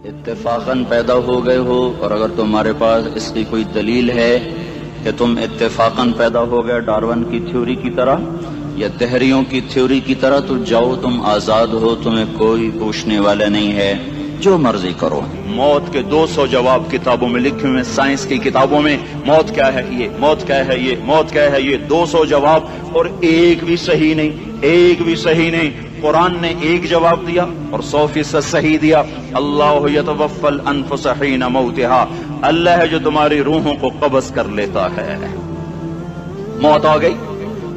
اتفاقاً پیدا ہو گئے ہو، اور اگر تمہارے پاس اس کی کوئی دلیل ہے کہ تم اتفاقاً پیدا ہو گئے ڈارون کی تھیوری کی طرح یا دہریوں کی تھیوری کی طرح، تو جاؤ، تم آزاد ہو، تمہیں کوئی پوچھنے والا نہیں ہے، جو مرضی کرو۔ موت کے 200 جواب کتابوں میں لکھے ہوئے، سائنس کی کتابوں میں موت کیا ہے یہ، موت کیا ہے یہ، موت کیا ہے یہ، 200 جواب، اور ایک بھی صحیح نہیں، ایک بھی صحیح نہیں۔ قرآن نے ایک جواب دیا اور 100% صحیح دیا۔ اللہ یتوفی الانفس حین موتها، اللہ ہے جو تمہاری روحوں کو قبض کر لیتا ہے۔ موت آ گئی،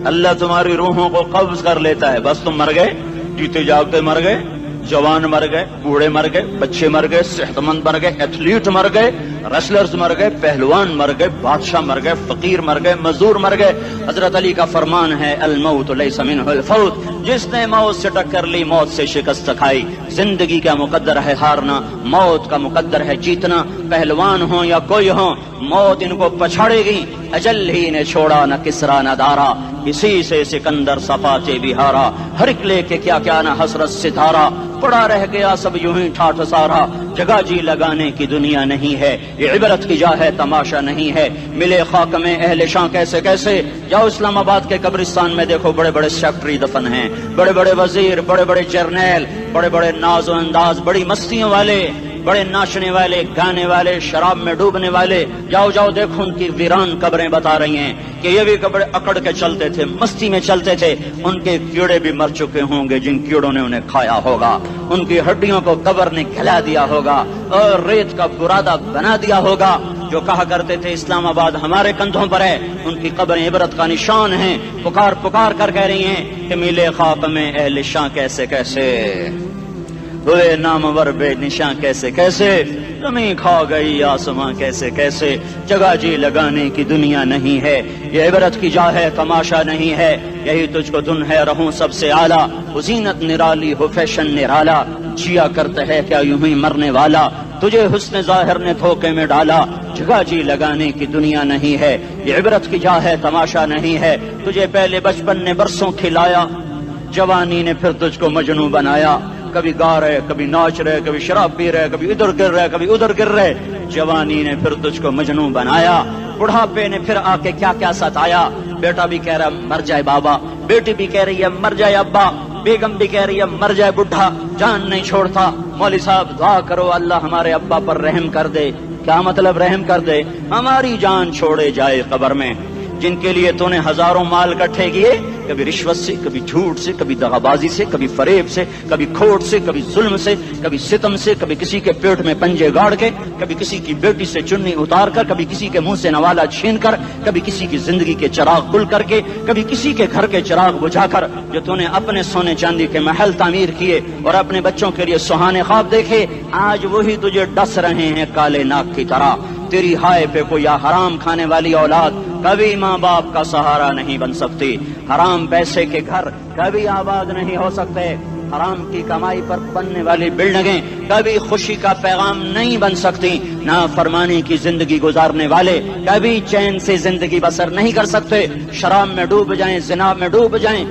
اللہ تمہاری روحوں کو قبض کر لیتا ہے، بس تم مر گئے، جیتے جاگتے مر گئے، جوان مر گئے، بوڑھے مر گئے، بچے مر گئے، صحت مند مر گئے، ایتھلیٹ مر گئے، ریسلرز مر گئے، پہلوان مر گئے، بادشاہ مر گئے، فقیر مر گئے، مزدور مر گئے۔ حضرت علی کا فرمان ہے الموت لیس منہ الفوت، جس نے موت سے ٹکر لی موت سے شکست کھائی۔ زندگی کا مقدر ہے ہارنا، موت کا مقدر ہے جیتنا۔ پہلوان ہوں یا کوئی ہوں، موت ان کو پچھاڑے گی۔ اجل ہی نے چھوڑا نہ کسرا نہ دارا، اسی سے سکندر صفاتے بہارا۔ ہر ایک لے کے کیا کیا نہ حسرت ستارہ، پڑا رہ گیا سب یوں ہی ٹھاٹھ سارا۔ جگہ جی لگانے کی دنیا نہیں ہے، یہ عبرت کی جا ہے تماشا نہیں ہے۔ ملے خاک میں اہل شاں کیسے کیسے، جاؤ اسلام آباد کے قبرستان میں دیکھو، بڑے بڑے سیکٹری دفن ہیں، بڑے بڑے وزیر، بڑے بڑے جرنیل، بڑے بڑے ناز و انداز، بڑی مستیوں والے، بڑے ناچنے والے، گانے والے، شراب میں ڈوبنے والے۔ جاؤ جاؤ دیکھو، ان کی ویران قبریں بتا رہی ہیں کہ یہ بھی قبر اکڑ کے چلتے تھے، مستی میں چلتے تھے۔ ان کے کیڑے بھی مر چکے ہوں گے جن کیڑوں نے انہیں کھایا ہوگا، ان کی ہڈیوں کو قبر نے کھلا دیا ہوگا اور ریت کا برادہ بنا دیا ہوگا۔ جو کہا کرتے تھے اسلام آباد ہمارے کندھوں پر ہے، ان کی قبریں عبرت کا نشان ہیں۔ پکار پکار کر کہہ رہی ہیں کہ ملے خاک میں اہل شاں کیسے کیسے، ہوئے نامور بے نشاں کیسے کیسے، زمین کھا گئی آسماں کیسے کیسے۔ جگہ جی لگانے کی دنیا نہیں ہے، یہ عبرت کی جا ہے تماشا نہیں ہے۔ یہی تجھ کو دن ہے رہوں سب سے اعلیٰ، زینت نرالی ہو فیشن نرالا، جیا کرتا ہے کیا یوں ہی مرنے والا، تجھے حسن ظاہر نے دھوکے میں ڈالا۔ جگہ جی لگانے کی دنیا نہیں ہے، یہ عبرت کی جا ہے تماشا نہیں ہے۔ تجھے پہلے بچپن نے برسوں کھلایا، جوانی نے پھر تجھ کو مجنوں بنایا۔ کبھی گا رہے، کبھی ناچ رہے، کبھی شراب پی رہے، کبھی ادھر گر رہے، کبھی ادھر گر رہے۔ جوانی نے پھر تجھ کو مجنوں بنایا، بڑھاپے نے پھر آ کے کیا کیا ستایا۔ بیٹا بھی کہہ رہا مر جائے بابا، بیٹی بھی کہہ رہی ہے مر جائے ابا، بیگم بھی کہہ رہی ہے مر جائے بڈھا، جان نہیں چھوڑتا۔ مولوی صاحب دعا کرو اللہ ہمارے ابا پر رحم کر دے۔ کیا مطلب رحم کر دے؟ ہماری جان چھوڑے جائے قبر میں۔ جن کے لیے تو نے ہزاروں مال اکٹھے کیے، کبھی رشوت سے، کبھی جھوٹ سے، کبھی دغابازی سے، کبھی فریب سے، کبھی کھوٹ سے، کبھی ظلم سے، کبھی ستم سے، کبھی کسی کے پیٹ میں پنجے گاڑ کے، کبھی کسی کی بیٹی سے چنی اتار کر، کبھی کسی کے منہ سے نوالا چھین کر، کبھی کسی کی زندگی کے چراغ گل کر کے، کبھی کسی کے گھر کے چراغ بجھا کر۔ جو تو نے اپنے سونے چاندی کے محل تعمیر کیے اور اپنے بچوں کے لیے سہانے خواب دیکھے، آج وہی تجھے ڈس رہے ہیں کالے ناک کی طرح۔ تیری ہائے پہ کوئی حرام کھانے والی اولاد کبھی ماں باپ کا سہارا نہیں بن سکتی۔ حرام پیسے کے گھر کبھی آباد نہیں ہو سکتے۔ حرام کی کمائی پر بننے والی بلڈنگیں کبھی خوشی کا پیغام نہیں بن سکتی۔ نافرمانی کی زندگی گزارنے والے کبھی چین سے زندگی بسر نہیں کر سکتے۔ شراب میں ڈوب جائیں، زنا میں ڈوب جائیں،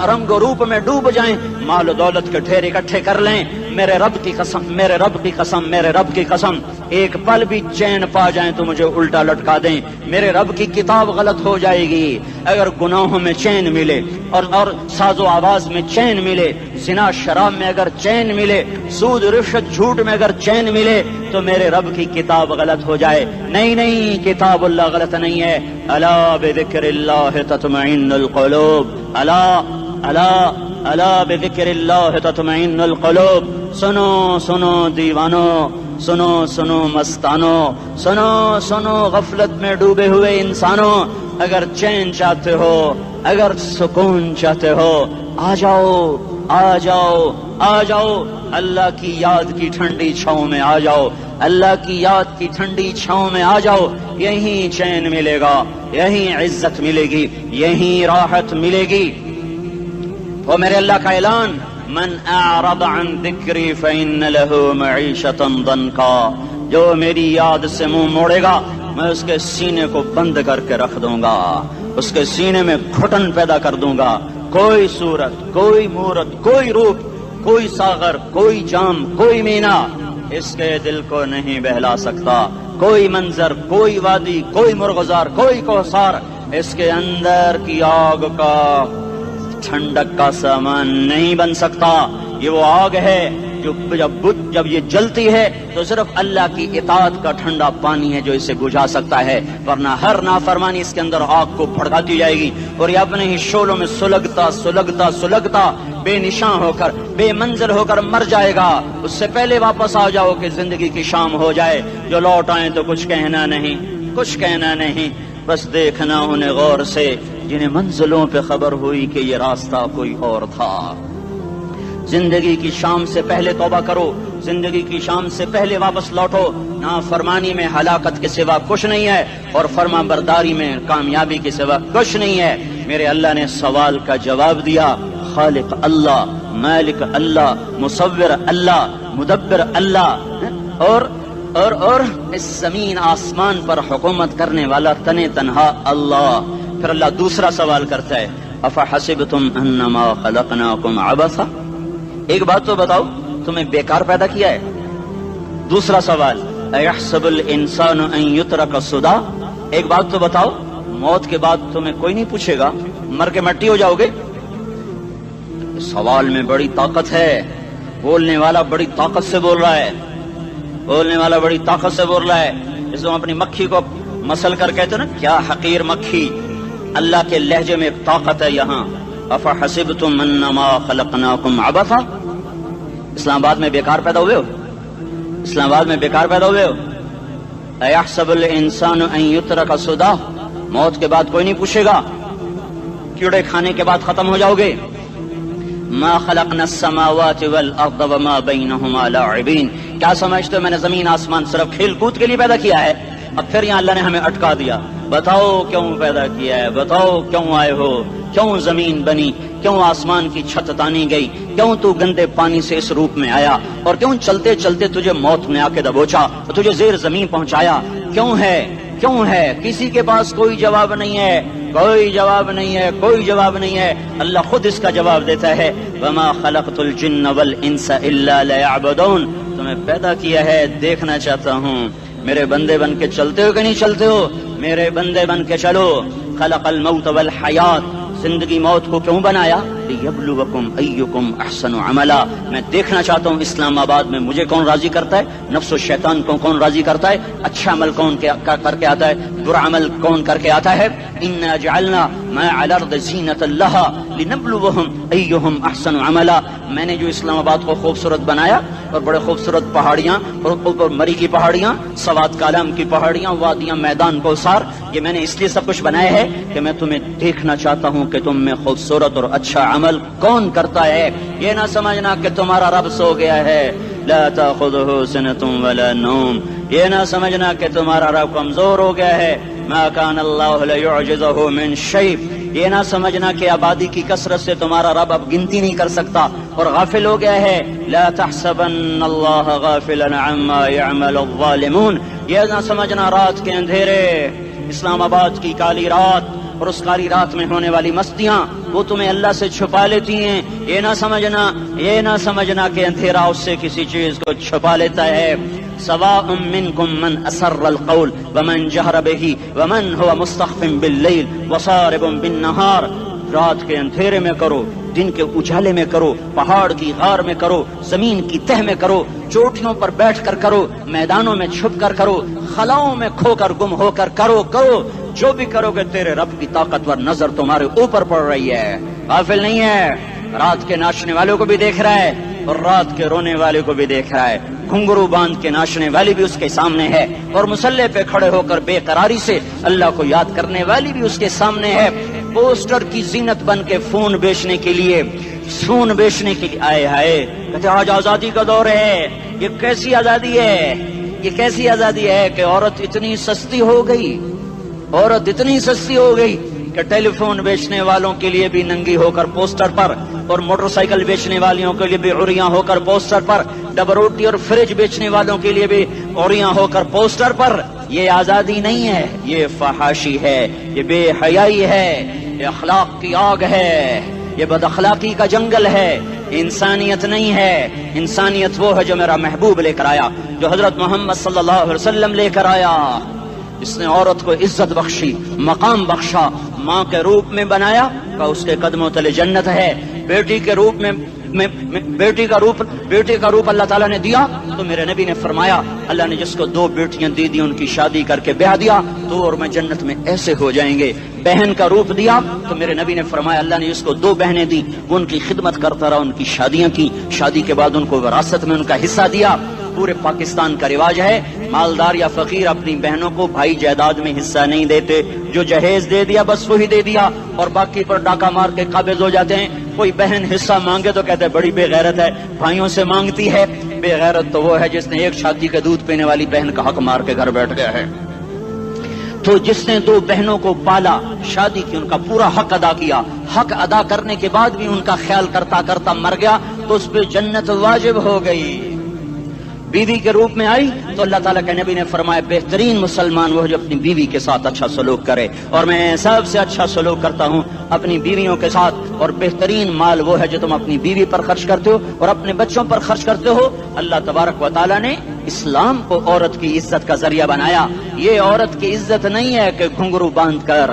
رنگ و روپ میں ڈوب جائیں، مال و دولت کے ڈھیر اکٹھے کر لیں، میرے رب کی قسم، میرے رب کی قسم، میرے رب کی قسم، ایک پل بھی چین پا جائیں تو مجھے الٹا لٹکا دیں، میرے رب کی کتاب غلط ہو جائے گی۔ اگر گناہوں میں چین ملے اور ساز و آواز میں چین ملے، زنا شراب میں اگر چین ملے، سود رشوت جھوٹ میں اگر چین ملے، تو میرے رب کی کتاب غلط ہو جائے۔ نہیں نہیں، کتاب اللہ غلط نہیں ہے۔ الا بذکر اللہ تطمئن القلوب، الا الا الا بذکر اللہ تطمئن القلوب۔ سنو سنو دیوانو، سنو سنو مستانو، سنو سنو غفلت میں ڈوبے ہوئے انسانوں، اگر چین چاہتے ہو، اگر سکون چاہتے ہو، آ جاؤ آ جاؤ آ جاؤ، اللہ کی یاد کی ٹھنڈی چھاؤں میں آ جاؤ، اللہ کی یاد کی ٹھنڈی چھاؤں میں آ جاؤ۔ یہیں چین ملے گا، یہیں عزت ملے گی، یہیں راحت ملے گی۔ وہ میرے اللہ کا اعلان، من اعرض عن ذکری فإن له معیشۃ ضنکا، جو میری یاد سے منہ موڑے گا میں اس کے سینے کو بند کر کے رکھ دوں گا، اس کے سینے میں گھٹن پیدا کر دوں گا۔ کوئی صورت، کوئی مورت، کوئی روپ، کوئی ساغر، کوئی جام، کوئی مینا اس کے دل کو نہیں بہلا سکتا کوئی منظر، کوئی وادی، کوئی مرغزار، کوئی کوثر اس کے اندر کی آگ کا ٹھنڈک کا سامان نہیں بن سکتا۔ یہ وہ آگ ہے جو جب یہ جلتی ہے تو صرف اللہ کی اطاعت کا ٹھنڈا پانی ہے جو اسے بجھا سکتا ہے، ورنہ ہر نافرمانی اس کے اندر آگ کو بھڑکاتی جائے گی اور یہ اپنے ہی شعلوں میں سلگتا بے نشان ہو کر، بے منزل ہو کر مر جائے گا۔ اس سے پہلے واپس آ جاؤ کہ زندگی کی شام ہو جائے۔ جو لوٹ آئیں تو کچھ کہنا نہیں، بس دیکھنا انہیں غور سے جنہیں منزلوں پہ خبر ہوئی کہ یہ راستہ کوئی اور تھا۔ زندگی کی شام سے پہلے توبہ کرو، زندگی کی شام سے پہلے واپس لوٹو۔ نافرمانی میں ہلاکت کے سوا کچھ نہیں ہے اور فرما برداری میں کامیابی کے سوا کچھ نہیں ہے۔ میرے اللہ نے سوال کا جواب دیا، خالق اللہ، مالک اللہ، مصور اللہ، مدبر اللہ اور اس زمین آسمان پر حکومت کرنے والا تنے تنہا اللہ۔ پھر اللہ دوسرا سوال کرتا ہے، افحسبتم انما خلقناکم عبثا، ایک بات تو بتاؤ تمہیں بیکار پیدا کیا ہے؟ دوسرا سوال، ایحسب الانسان ان یترک سدی، ایک بات تو بتاؤ موت کے بعد تمہیں کوئی نہیں پوچھے گا، مر کے مٹی ہو جاؤ گے؟ سوال میں بڑی طاقت ہے، بولنے والا بڑی طاقت سے بول رہا ہے، اس کو اپنی مکھی کو مسل کر کہتے نا کیا حقیر مکھی، اللہ کے لہجے میں ایک طاقت ہے یہاں۔ افحسبتم انما خلقناکم عبثا، اسلام آباد میں بیکار پیدا ہوئے ہو؟ ایحسب الانسان ان یترک سدی، موت کے بعد کوئی نہیں پوچھے گا، کیڑے کھانے کے بعد ختم ہو جاؤ گے۔ ما خلقنا السماوات والارض وما بینہما لاعبین، کیا سمجھتے ہو میں نے زمین آسمان صرف کھیل کود کے لیے پیدا کیا ہے؟ اب پھر یہاں اللہ نے ہمیں اٹکا دیا، بتاؤ کیوں پیدا کیا ہے، بتاؤ کیوں آئے ہو، کیوں زمین بنی، کیوں آسمان کی چھت تانی گئی، کیوں تو گندے پانی سے اس روپ میں آیا، اور کیوں چلتے چلتے تجھے موت نے آ کے دبوچا اور تجھے زیر زمین پہنچایا، کیوں ہے؟ کسی کے پاس کوئی جواب نہیں ہے، اللہ خود اس کا جواب دیتا ہے، وما خلقت الجن والانس الا لیعبدون، تمہیں پیدا کیا ہے دیکھنا چاہتا ہوں میرے بندے بن کے چلتے ہو کہ نہیں چلتے ہو، میرے بندے بن کے چلو۔ خلق الموت والحیات، زندگی موت کو کیوں بنایا؟ لیبلوکم ایکم احسن عملا، میں دیکھنا چاہتا ہوں اسلام آباد میں مجھے کون راضی کرتا ہے، نفس و شیطان کو کون راضی کرتا ہے، اچھا عمل کون کر کے آتا ہے، برا عمل کون کر کے آتا ہے۔ انا جعلنا ما علی الارض زینۃ لہا لنبلوہم ایہم احسن عملا، میں نے جو اسلام آباد کو خوبصورت بنایا اور بڑے خوبصورت پہاڑیاں اور اوپر مری کی پہاڑیاں، سوات کالام کی پہاڑیاں، وادیاں، میدان کوثر، یہ میں نے اس لیے سب کچھ بنایا ہے کہ میں تمہیں دیکھنا چاہتا ہوں کہ تم میں خوبصورت اور اچھا عمل کون کرتا ہے۔ یہ نہ سمجھنا کہ تمہارا رب سو گیا ہے، لا تاخذہ سنۃ ولا نوم، یہ نہ سمجھنا کہ تمہارا رب کمزور ہو گیا ہے، ما کان اللہ لیعجزہ من شیء، یہ نہ سمجھنا کہ آبادی کی کثرت سے تمہارا رب اب گنتی نہیں کر سکتا اور غافل ہو گیا ہے، لا تحسبن اللہ غافلا عما يعمل الظالمون، یہ نہ سمجھنا رات کے اندھیرے، اسلام آباد کی کالی رات اور اس کالی رات میں ہونے والی مستیاں وہ تمہیں اللہ سے چھپا لیتی ہیں، یہ نہ سمجھنا کہ اندھیرا اس سے کسی چیز کو چھپا لیتا ہے۔ سواء منکم من اسر القول ومن جہر بہ ومن هو مستخف باللیل وصارب بالنہار، رات کے اندھیرے میں کرو، دن کے اجالے میں کرو، پہاڑ کی غار میں کرو، زمین کی تہ میں کرو، چوٹیوں پر بیٹھ کر کرو، میدانوں میں چھپ کر کرو، خلاؤں میں کھو کر گم ہو کر کرو، جو بھی کرو گے تیرے رب کی طاقتور نظر تمہارے اوپر پڑ رہی ہے، غافل نہیں ہے، رات کے ناچنے والوں کو بھی دیکھ رہا ہے اور رات کے رونے والے کو بھی دیکھ رہا ہے، گھنگرو باندھ کے ناچنے والی بھی اس کے سامنے ہے اور مسلح پہ کھڑے ہو کر بے قراری سے اللہ کو یاد کرنے والی بھی اس کے سامنے ہے۔ پوسٹر کی زینت بن کے فون بیچنے کے لیے آئے ہائے کہتے آج آزادی کا دور ہے، یہ کیسی آزادی ہے کہ عورت اتنی سستی ہو گئی کہ ٹیلی فون بیچنے والوں کے لیے بھی ننگی ہو کر پوسٹر پر اور موٹر سائیکل بیچنے والوں کے لیے بھی عریاں ہو کر پوسٹر پر، ڈبل روٹی اور فریج بیچنے والوں کے لیے بھی عریاں ہو کر پوسٹر پر۔ یہ آزادی نہیں ہے، یہ فحاشی ہے، یہ بے حیائی ہے، یہ اخلاق کی آگ ہے، یہ بد اخلاقی کا جنگل ہے، انسانیت نہیں ہے. انسانیت وہ ہے جو میرا محبوب لے کر آیا، جو حضرت محمد صلی اللہ علیہ وسلم لے کر آیا. اس نے عورت کو عزت بخشی، مقام بخشا، ماں کے روپ میں بنایا کہ اس کے قدموں تلے جنت ہے. بیٹی کے روپ میں بیٹی کا روپ اللہ تعالیٰ نے دیا تو میرے نبی نے فرمایا اللہ نے جس کو 2 بیٹیاں دی دی ان کی شادی کر کے بیاہ دیا تو اور میں جنت میں ایسے ہو جائیں گے. بہن کا روپ دیا تو میرے نبی نے فرمایا اللہ نے جس کو 2 بہنیں دی وہ ان کی خدمت کرتا رہا، ان کی شادیاں کی، شادی کے بعد ان کو وراثت میں ان کا حصہ دیا. پورے پاکستان کا رواج ہے مالدار یا فقیر اپنی بہنوں کو بھائی جائیداد میں حصہ نہیں دیتے، جو جہیز دے دیا بس وہی دے دیا اور باقی پر ڈاکہ مار کے قابض ہو جاتے ہیں. کوئی بہن حصہ مانگے تو کہتے ہیں بڑی بے غیرت ہے، بھائیوں سے مانگتی ہے. بے غیرت تو وہ ہے جس نے ایک شادی کے دودھ پینے والی بہن کا حق مار کے گھر بیٹھ گیا ہے. تو جس نے 2 بہنوں کو پالا، شادی کی، ان کا پورا حق ادا کیا، حق ادا کرنے کے بعد بھی ان کا خیال کرتا کرتا مر گیا تو اس پہ جنت واجب ہو گئی. بیوی کے روپ میں آئی تو اللہ تعالیٰ کے نبی نے فرمایا بہترین مسلمان وہ جو اپنی بیوی کے ساتھ اچھا سلوک کرے، اور میں سب سے اچھا سلوک کرتا ہوں اپنی بیویوں کے ساتھ. اور بہترین مال وہ ہے جو تم اپنی بیوی پر خرچ کرتے ہو اور اپنے بچوں پر خرچ کرتے ہو. اللہ تبارک و تعالیٰ نے اسلام کو عورت کی عزت کا ذریعہ بنایا. یہ عورت کی عزت نہیں ہے کہ گھنگرو باندھ کر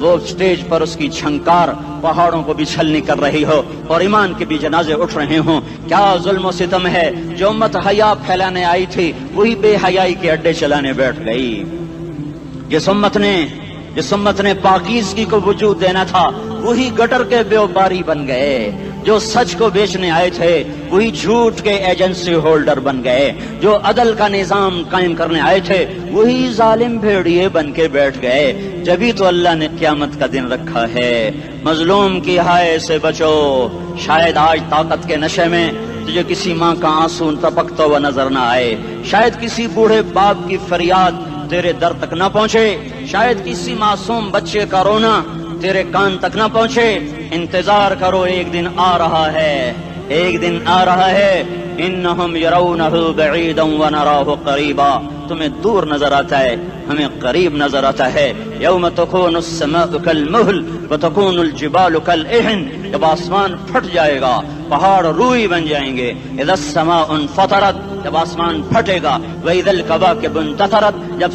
وہ اسٹیج پر اس کی چھنکار پہاڑوں کو بھی چھلنی کر رہی ہو اور ایمان کے بھی جنازے اٹھ رہے ہوں. کیا ظلم و ستم ہے، جو امت حیا پھیلانے آئی تھی وہی بے حیائی کے اڈے چلانے بیٹھ گئی. جس امت نے پاکیزگی کو وجود دینا تھا وہی گٹر کے بیوباری بن گئے. جو سچ کو بیچنے آئے تھے وہی جھوٹ کے ایجنسی ہولڈر بن گئے. جو عدل کا نظام قائم کرنے آئے تھے وہی ظالم بھیڑیے بن کے بیٹھ گئے. جبھی تو اللہ نے قیامت کا دن رکھا ہے. مظلوم کی ہائے سے بچو. شاید آج طاقت کے نشے میں تجھے کسی ماں کا آنسو ٹپکتا ہوا نظر نہ آئے، شاید کسی بوڑھے باپ کی فریاد تیرے در تک نہ پہنچے، شاید کسی معصوم بچے کا رونا تیرے کان تک نہ پہنچے. انتظار کرو، ایک دن آ رہا ہے، ایک دن آ رہا ہے. انہم یرونہ بعیدا ونراہ قریبا. تمہیں دور نظر آتا ہے، ہمیں قریب نظر آتا ہے. یوم تکون السماء کالمہل وتکون الجبال کالعہن. جب آسمان پھٹ جائے گا پہاڑ روئی بن جائیں گے. اذا السماء انفطرت. جب آسمان پھٹے گا. واذا الکواکب انتثرت. جب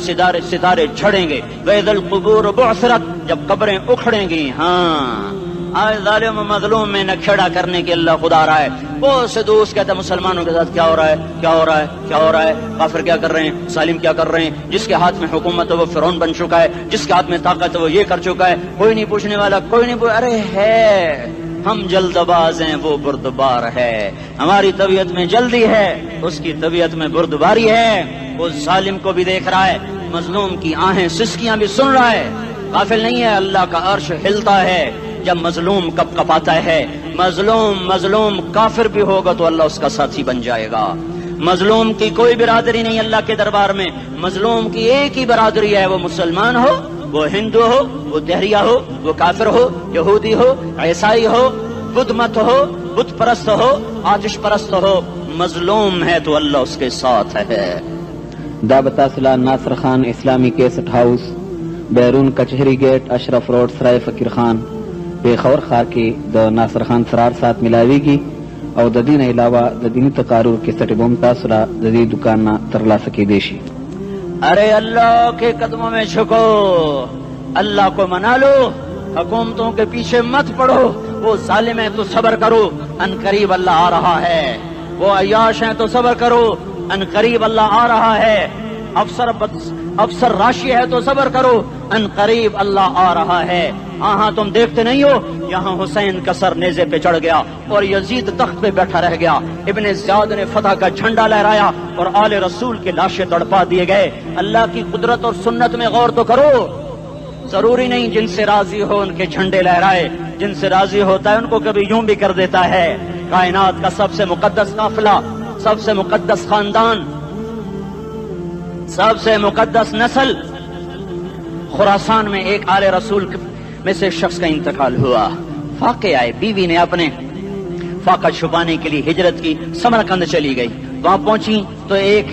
ستارے جھڑیں گے. واذا القبور بعثرت. جب قبریں اکھڑیں گی. ہاں آج ظالم و مظلوم میں نہ کھیڑا کرنے کے اللہ خدا رہا ہے. بہت سے دوست کہتے ہیں مسلمانوں کے ساتھ کیا ہو رہا ہے، کیا ہو رہا ہے، کیا ہو رہا ہے، کافر کیا کر رہے ہیں، ظالم کیا کر رہے ہیں. جس کے ہاتھ میں حکومت ہے وہ فرعون بن چکا ہے، جس کے ہاتھ میں طاقت ہے وہ یہ کر چکا ہے. کوئی نہیں پوچھنے والا، کوئی نہیں ارے ہے ہم جلد باز ہیں، وہ بردبار ہے. ہماری طبیعت میں جلدی ہے، اس کی طبیعت میں بردباری ہے. وہ ظالم کو بھی دیکھ رہا ہے، مظلوم کی آہیں سسکیاں بھی سن رہا ہے. غافل نہیں ہے. اللہ کا عرش ہلتا ہے جب مظلوم کپ کپاتا ہے. مظلوم کافر بھی ہوگا تو اللہ اس کا ساتھی بن جائے گا. مظلوم کی کوئی برادری نہیں اللہ کے دربار میں. مظلوم کی ایک ہی برادری ہے، وہ مسلمان ہو، وہ ہندو ہو، وہ دہریہ ہو، وہ کافر ہو، یہودی ہو، عیسائی ہو، بدھ مت ہو، بت پرست ہو، آتش پرست ہو. مظلوم ہے تو اللہ اس کے ساتھ ہے. دابتاصلہ ناصر خان اسلامی کیسٹ ہاؤس، بیرون کچہری گیٹ، اشرف روڈ، سرائے فقیر خان، پیښور ښار کې د ناصر خان سرار سات ملاویږي او د دې نه علاوه د دیني تقارر کیسټ به هم تاسو را د دې دکان نه ترلاسه کیدی شي. ارے اللہ کے قدموں میں جھکو، اللہ کو منا لو، حکومتوں کے پیچھے مت پڑو. وہ ظالم ہے تو صبر کرو، ان قریب اللہ آ رہا ہے. وہ عیاش ہیں تو صبر کرو، ان قریب اللہ آ رہا ہے. افسر راشی ہے تو صبر کرو، ان قریب اللہ آ رہا ہے. ہاں تم دیکھتے نہیں ہو یہاں حسین کا سر نیزے پہ چڑھ گیا اور یزید تخت پہ بیٹھا رہ گیا. ابن زیاد نے فتح کا جھنڈا لہرایا اور آل رسول کے لاشیں تڑپا دیے گئے. اللہ کی قدرت اور سنت میں غور تو کرو. ضروری نہیں جن سے راضی ہو ان کے جھنڈے لہرائے، جن سے راضی ہوتا ہے ان کو کبھی یوں بھی کر دیتا ہے. کائنات کا سب سے مقدس قافلہ، سب سے مقدس خاندان، سب سے مقدس نسل، خراسان میں ایک آل رسول میں سے شخص کا انتقال ہوا. فاقے آئے، بیوی نے اپنے فاقہ چھپانے کے لیے ہجرت کی، سمرقند چلی گئی. وہاں پہنچی تو ایک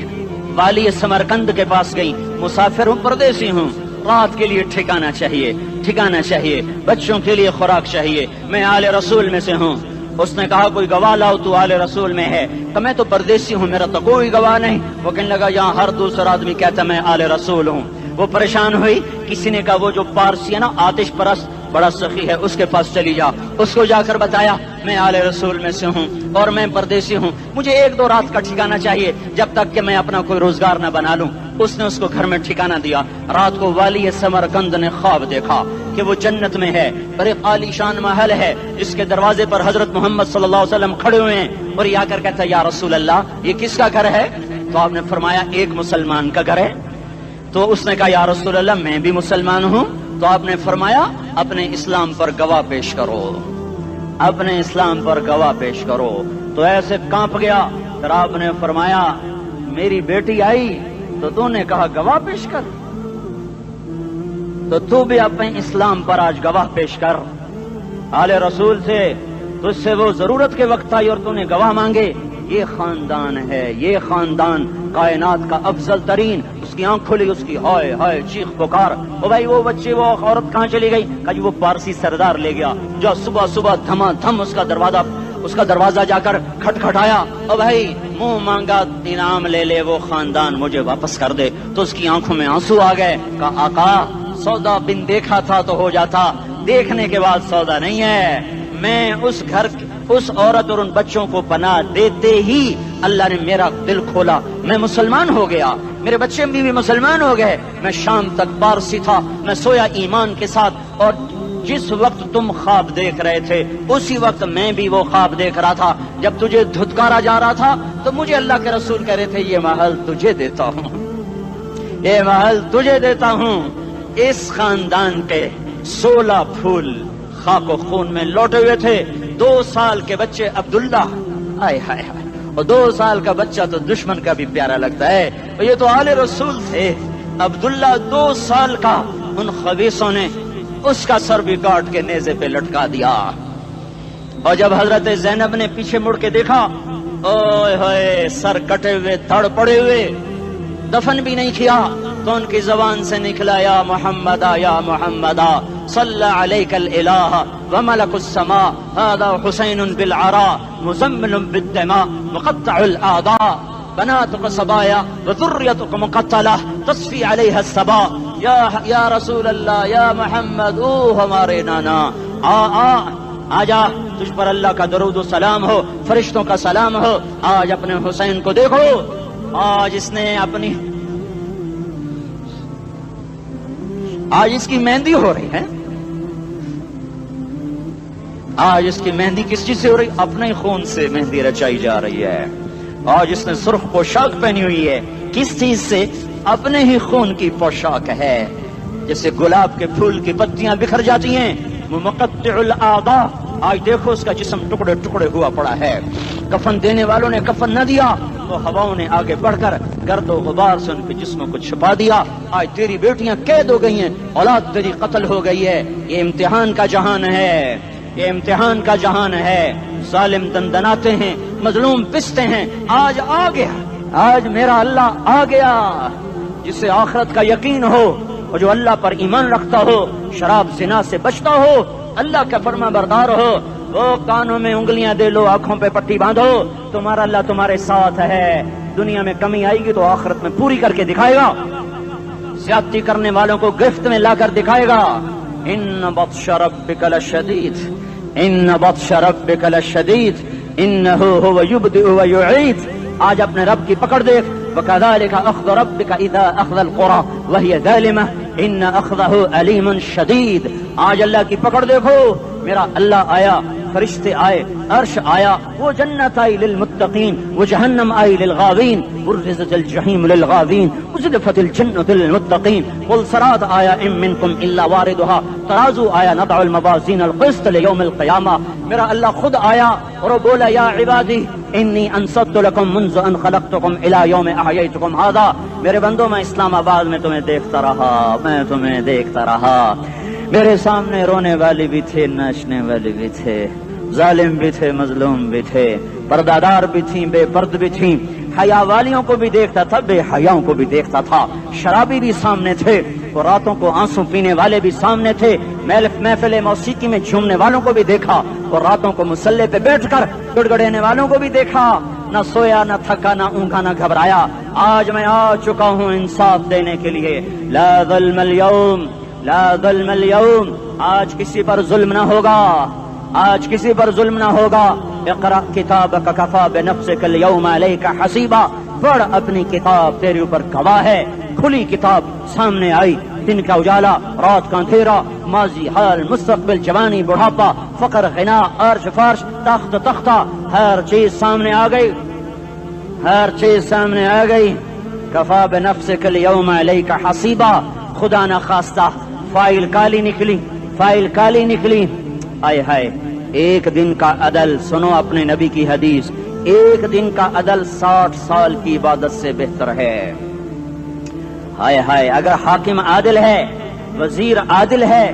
والی سمرقند کے پاس گئی. مسافر ہوں، پردیسی ہوں، رات کے لیے ٹھکانا چاہیے، بچوں کے لیے خوراک چاہیے، میں آل رسول میں سے ہوں. اس نے کہا کوئی گواہ لاؤ تو آل رسول میں ہے، کہ میں تو پردیسی ہوں، میرا تو کوئی گواہ نہیں۔ وہ کہنے لگا یہاں ہر دوسرا آدمی کہتا میں آل رسول ہوں۔ وہ پریشان ہوئی، کسی نے کہا وہ جو پارسی ہے نا آتش پرست بڑا سخی ہے، اس کے پاس چلی جا۔ اس کو جا کر بتایا میں آل رسول میں سے ہوں اور میں پردیسی ہوں، مجھے 1-2 رات کا ٹھکانہ چاہیے جب تک کہ میں اپنا کوئی روزگار نہ بنا لوں۔ اس نے اس کو گھر میں ٹھکانہ دیا۔ رات کو والی سمرقند نے خواب دیکھا کہ وہ جنت میں ہے اور ایک عالی شان محل ہے، اس کے دروازے پر حضرت محمد صلی اللہ علیہ وسلم کھڑے ہوئے ہیں، اور یہ آ کر کہتا ہے یا رسول اللہ یہ کس کا گھر ہے؟ تو آپ نے فرمایا ایک مسلمان کا گھر ہے۔ تو اس نے کہا یا رسول اللہ میں بھی مسلمان ہوں۔ تو آپ نے فرمایا اپنے اسلام پر گواہ پیش کرو، اپنے اسلام پر گواہ پیش کرو۔ تو ایسے کانپ گیا۔ پھر آپ نے فرمایا میری بیٹی آئی تو تو نے کہا گواہ پیش کر، تو بھی اپنے اسلام پر آج گواہ پیش کر۔ آل رسول سے تجھ سے وہ ضرورت کے وقت آئی اور تو نے گواہ مانگے۔ یہ خاندان ہے، یہ خاندان کائنات کا افضل ترین۔ اس کی آنکھ کھلی، اس کی ہائے ہائے چیخ پکار، او بھائی وہ بچے وہ عورت کہاں چلی گئی؟ کہا جی وہ پارسی سردار لے گیا، جو صبح صبح دھما دھم اس کا دروازہ جا کر کھٹکھٹایا، او بھائی منہ مانگا انعام لے لے، وہ خاندان مجھے واپس کر دے۔ تو اس کی آنکھوں میں آنسو آ گئے۔ کہا آقا سودا بن دیکھا تھا تو ہو جاتا، دیکھنے کے بعد سودا نہیں ہے۔ میں اس گھر اس عورت اور ان بچوں کو پناہ دیتے ہی اللہ نے میرا دل کھولا، میں مسلمان ہو گیا، میرے بچے بھی مسلمان ہو گئے۔ میں شام تک پارسی تھا، میں سویا ایمان کے ساتھ، اور جس وقت تم خواب دیکھ رہے تھے اسی وقت میں بھی وہ خواب دیکھ رہا تھا۔ جب تجھے دھتکارا جا رہا تھا تو مجھے اللہ کے رسول کہہ رہے تھے یہ محل تجھے دیتا ہوں، یہ محل تجھے دیتا ہوں۔ اس خاندان کے 16 پھول خاک و خون میں لوٹے ہوئے تھے۔ 2 سال کے بچے عبداللہ، آئے ہائے ہائے، اور 2 سال کا بچہ تو دشمن کا بھی پیارا لگتا ہے، اور یہ تو آل رسول تھے۔ عبداللہ 2 سال کا، ان خبیثوں نے اس کا سر بھی کاٹ کے نیزے پہ لٹکا دیا۔ اور جب حضرت زینب نے پیچھے مڑ کے دیکھا، اوئے ہوئے سر کٹے ہوئے دھڑ پڑے ہوئے، دفن بھی نہیں کیا، تو ان کی زبان سے نکلا یا محمد یا محمد صلی علیک الالہ وملک السماء هذا حسین بالعراء مزمل بالدماء مقطع الاعداء بناتك صبايا وذريتك مقتلہ تصفی علیہ الصبا۔ یا رسول اللہ یا محمد، او ہمارے نانا، آ جا، تجھ پر اللہ کا درود و سلام ہو، فرشتوں کا سلام ہو۔ آج اپنے حسین کو دیکھو، آج اس نے آج اس کی مہندی ہو رہی ہے، آج اس کی مہندی کس چیز سے ہو رہی؟ اپنے خون سے مہندی رچائی جا رہی ہے۔ آج اس نے سرخ پوشاک پہنی ہوئی ہے، کس چیز سے؟ اپنے ہی خون کی پوشاک ہے۔ جیسے گلاب کے پھول کی پتیاں بکھر جاتی ہیں، مقطع الاعضاء، آج دیکھو اس کا جسم ٹکڑے ٹکڑے ہوا پڑا ہے۔ کفن دینے والوں نے کفن نہ دیا تو ہواؤں نے آگے بڑھ کر گرد و غبار سے ان کے جسموں کو چھپا دیا۔ آج تیری بیٹیاں قید ہو گئی ہیں، اولاد تیری قتل ہو گئی ہے۔ یہ امتحان کا جہان ہے، یہ امتحان کا جہان ہے۔ ظالم دندناتے ہیں، مظلوم پستے ہیں۔ آج آ گیا، آج میرا اللہ آ گیا۔ جسے آخرت کا یقین ہو اور جو اللہ پر ایمان رکھتا ہو، شراب زنا سے بچتا ہو، اللہ کا فرما بردار ہو، وہ کانوں میں انگلیاں دے لو، آنکھوں پہ پٹی باندھو، تمہارا اللہ تمہارے ساتھ ہے۔ دنیا میں کمی آئے گی تو آخرت میں پوری کر کے دکھائے گا۔ زیادتی کرنے والوں کو گرفت میں لا کر دکھائے گا۔ ان بطش ربک لشدید، ان بطش ربک لشدید انہ هو یبدئ ویعید۔ آج اپنے رب کی پکڑ دیکھ، وکذالک اخذ ربک اذا اخذ القری وہی ظالمہ ان اخذہ علیم شدید۔ آج اللہ کی پکڑ دیکھو، میرا اللہ آیا، فرشتے آئے، عرش آیا، وہ جنت آئی للمتقین، وہ جہنم آئی للغاوین، برزت الجحیم للغاوین، ازلفت الجنت للمتقین، قل صراط آیا ام منکم الا واردها، ترازو آیا نضع الموازین القسط لیوم القیامہ۔ میرا اللہ خود آیا اور وہ بولا یا عبادی انی انصت لکم منذ ان خلقتکم الی یوم احییتکم ھذا۔ میرے بندوں، میں اسلام آباد میں تمہیں دیکھتا رہا، میں تمہیں دیکھتا رہا۔ میرے سامنے رونے والی بھی تھے، ناچنے والے بھی تھے، ظالم بھی تھے، مظلوم بھی تھے، پردادار بھی تھیں، بے پرد بھی تھیں، حیا والیوں کو بھی دیکھتا تھا، بے حیاؤں کو بھی دیکھتا تھا، شرابی بھی سامنے تھے، وہ راتوں کو آنسو پینے والے بھی سامنے تھے، محفل موسیقی میں جھومنے والوں کو بھی دیکھا، اور راتوں کو مصلے پہ بیٹھ کر گڑگڑانے والوں کو بھی دیکھا، نہ سویا نہ تھکا نہ اونگا نہ گھبرایا۔ آج میں آ چکا ہوں انصاف دینے کے لیے، لا ظلم اليوم، لا ظلم اليوم، آج کسی پر ظلم نہ ہوگا، آج کسی پر ظلم نہ ہوگا۔ اقرأ کتابک کفی بنفسک اليوم علیک حسیبا، پڑھ اپنی کتاب، تیرے اوپر گواہ ہے۔ کھلی کتاب سامنے آئی، دن کا اجالا، رات کا اندھیرا، ماضی حال مستقبل جوانی بڑھاپا، فقر غنا عرش فرش تخت تختہ، ہر چیز سامنے آ گئی، ہر چیز سامنے آ گئی۔ کفی بنفسک اليوم علیک حسیبا، خدا نہ خواستہ فائل کالی نکلی، فائل کالی نکلی۔ آئے ہائے، ایک دن کا عدل، سنو اپنے نبی کی حدیث، ایک دن کا عدل 60 سال کی عبادت سے بہتر ہے۔ ہائے ہائے، اگر حاکم عادل ہے، وزیر عادل ہے،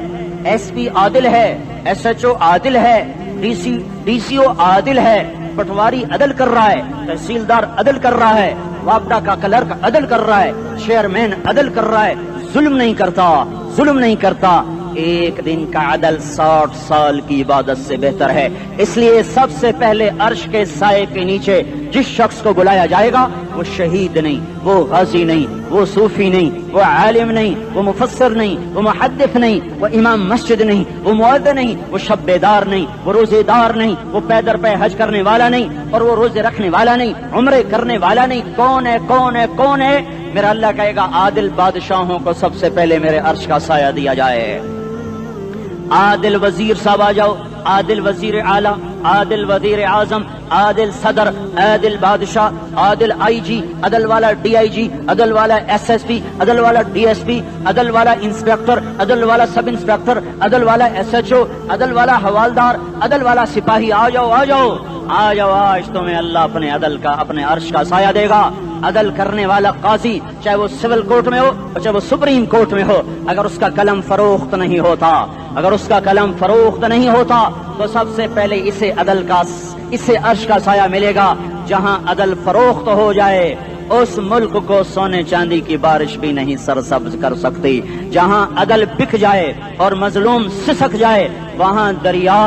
ایس پی عادل ہے، ایس ایچ او عادل ہے، ڈی سی او عادل ہے، پٹواری عدل کر رہا ہے، تحصیلدار عدل کر رہا ہے، وابڈا کا کلرک عدل کر رہا ہے، چیئرمین عدل کر رہا ہے، ظلم نہیں کرتا، ظلم نہیں کرتا، ایک دن کا عدل 60 سال کی عبادت سے بہتر ہے۔ اس لیے سب سے پہلے عرش کے سائے کے نیچے جس شخص کو بلایا جائے گا وہ شہید نہیں، وہ غازی نہیں، وہ صوفی نہیں، وہ عالم نہیں، وہ مفسر نہیں، وہ محدث نہیں، وہ امام مسجد نہیں، وہ مؤذن نہیں، وہ شب بیدار نہیں، وہ روزے دار نہیں، وہ پیدر پہ حج کرنے والا نہیں، اور وہ روزے رکھنے والا نہیں، عمرے کرنے والا نہیں۔ کون ہے، کون ہے، کون ہے؟ میرا اللہ کہے گا عادل بادشاہوں کو سب سے پہلے میرے عرش کا سایہ دیا جائے۔ عادل وزیر صاحب آ جاؤ، عادل وزیر اعلیٰ، عادل وزیر اعظم، عادل صدر، عادل بادشاہ، عادل آئی جی، عدل والا ڈی آئی جی، عدل والا ایس ایس پی، عدل والا ڈی ایس پی، عدل والا انسپیکٹر، عدل والا سب انسپیکٹر، عدل والا ایس ایچ او، عدل والا حوالدار، عدل والا سپاہی، آ جاؤ آ جاؤ آ جاؤ، آج تمہیں اللہ اپنے عدل کا، اپنے عرش کا سایہ دے گا۔ عدل کرنے والا قاضی، چاہے وہ سول کورٹ میں ہو چاہے وہ سپریم کورٹ میں ہو، اگر اس کا قلم فروخت نہیں ہوتا، اگر اس کا قلم فروخت نہیں ہوتا تو سب سے پہلے اسے عدل کا، اسے عرش کا سایہ ملے گا۔ جہاں عدل فروخت ہو جائے اس ملک کو سونے چاندی کی بارش بھی نہیں سرسبز کر سکتی۔ جہاں عدل بک جائے اور مظلوم سسک جائے وہاں دریا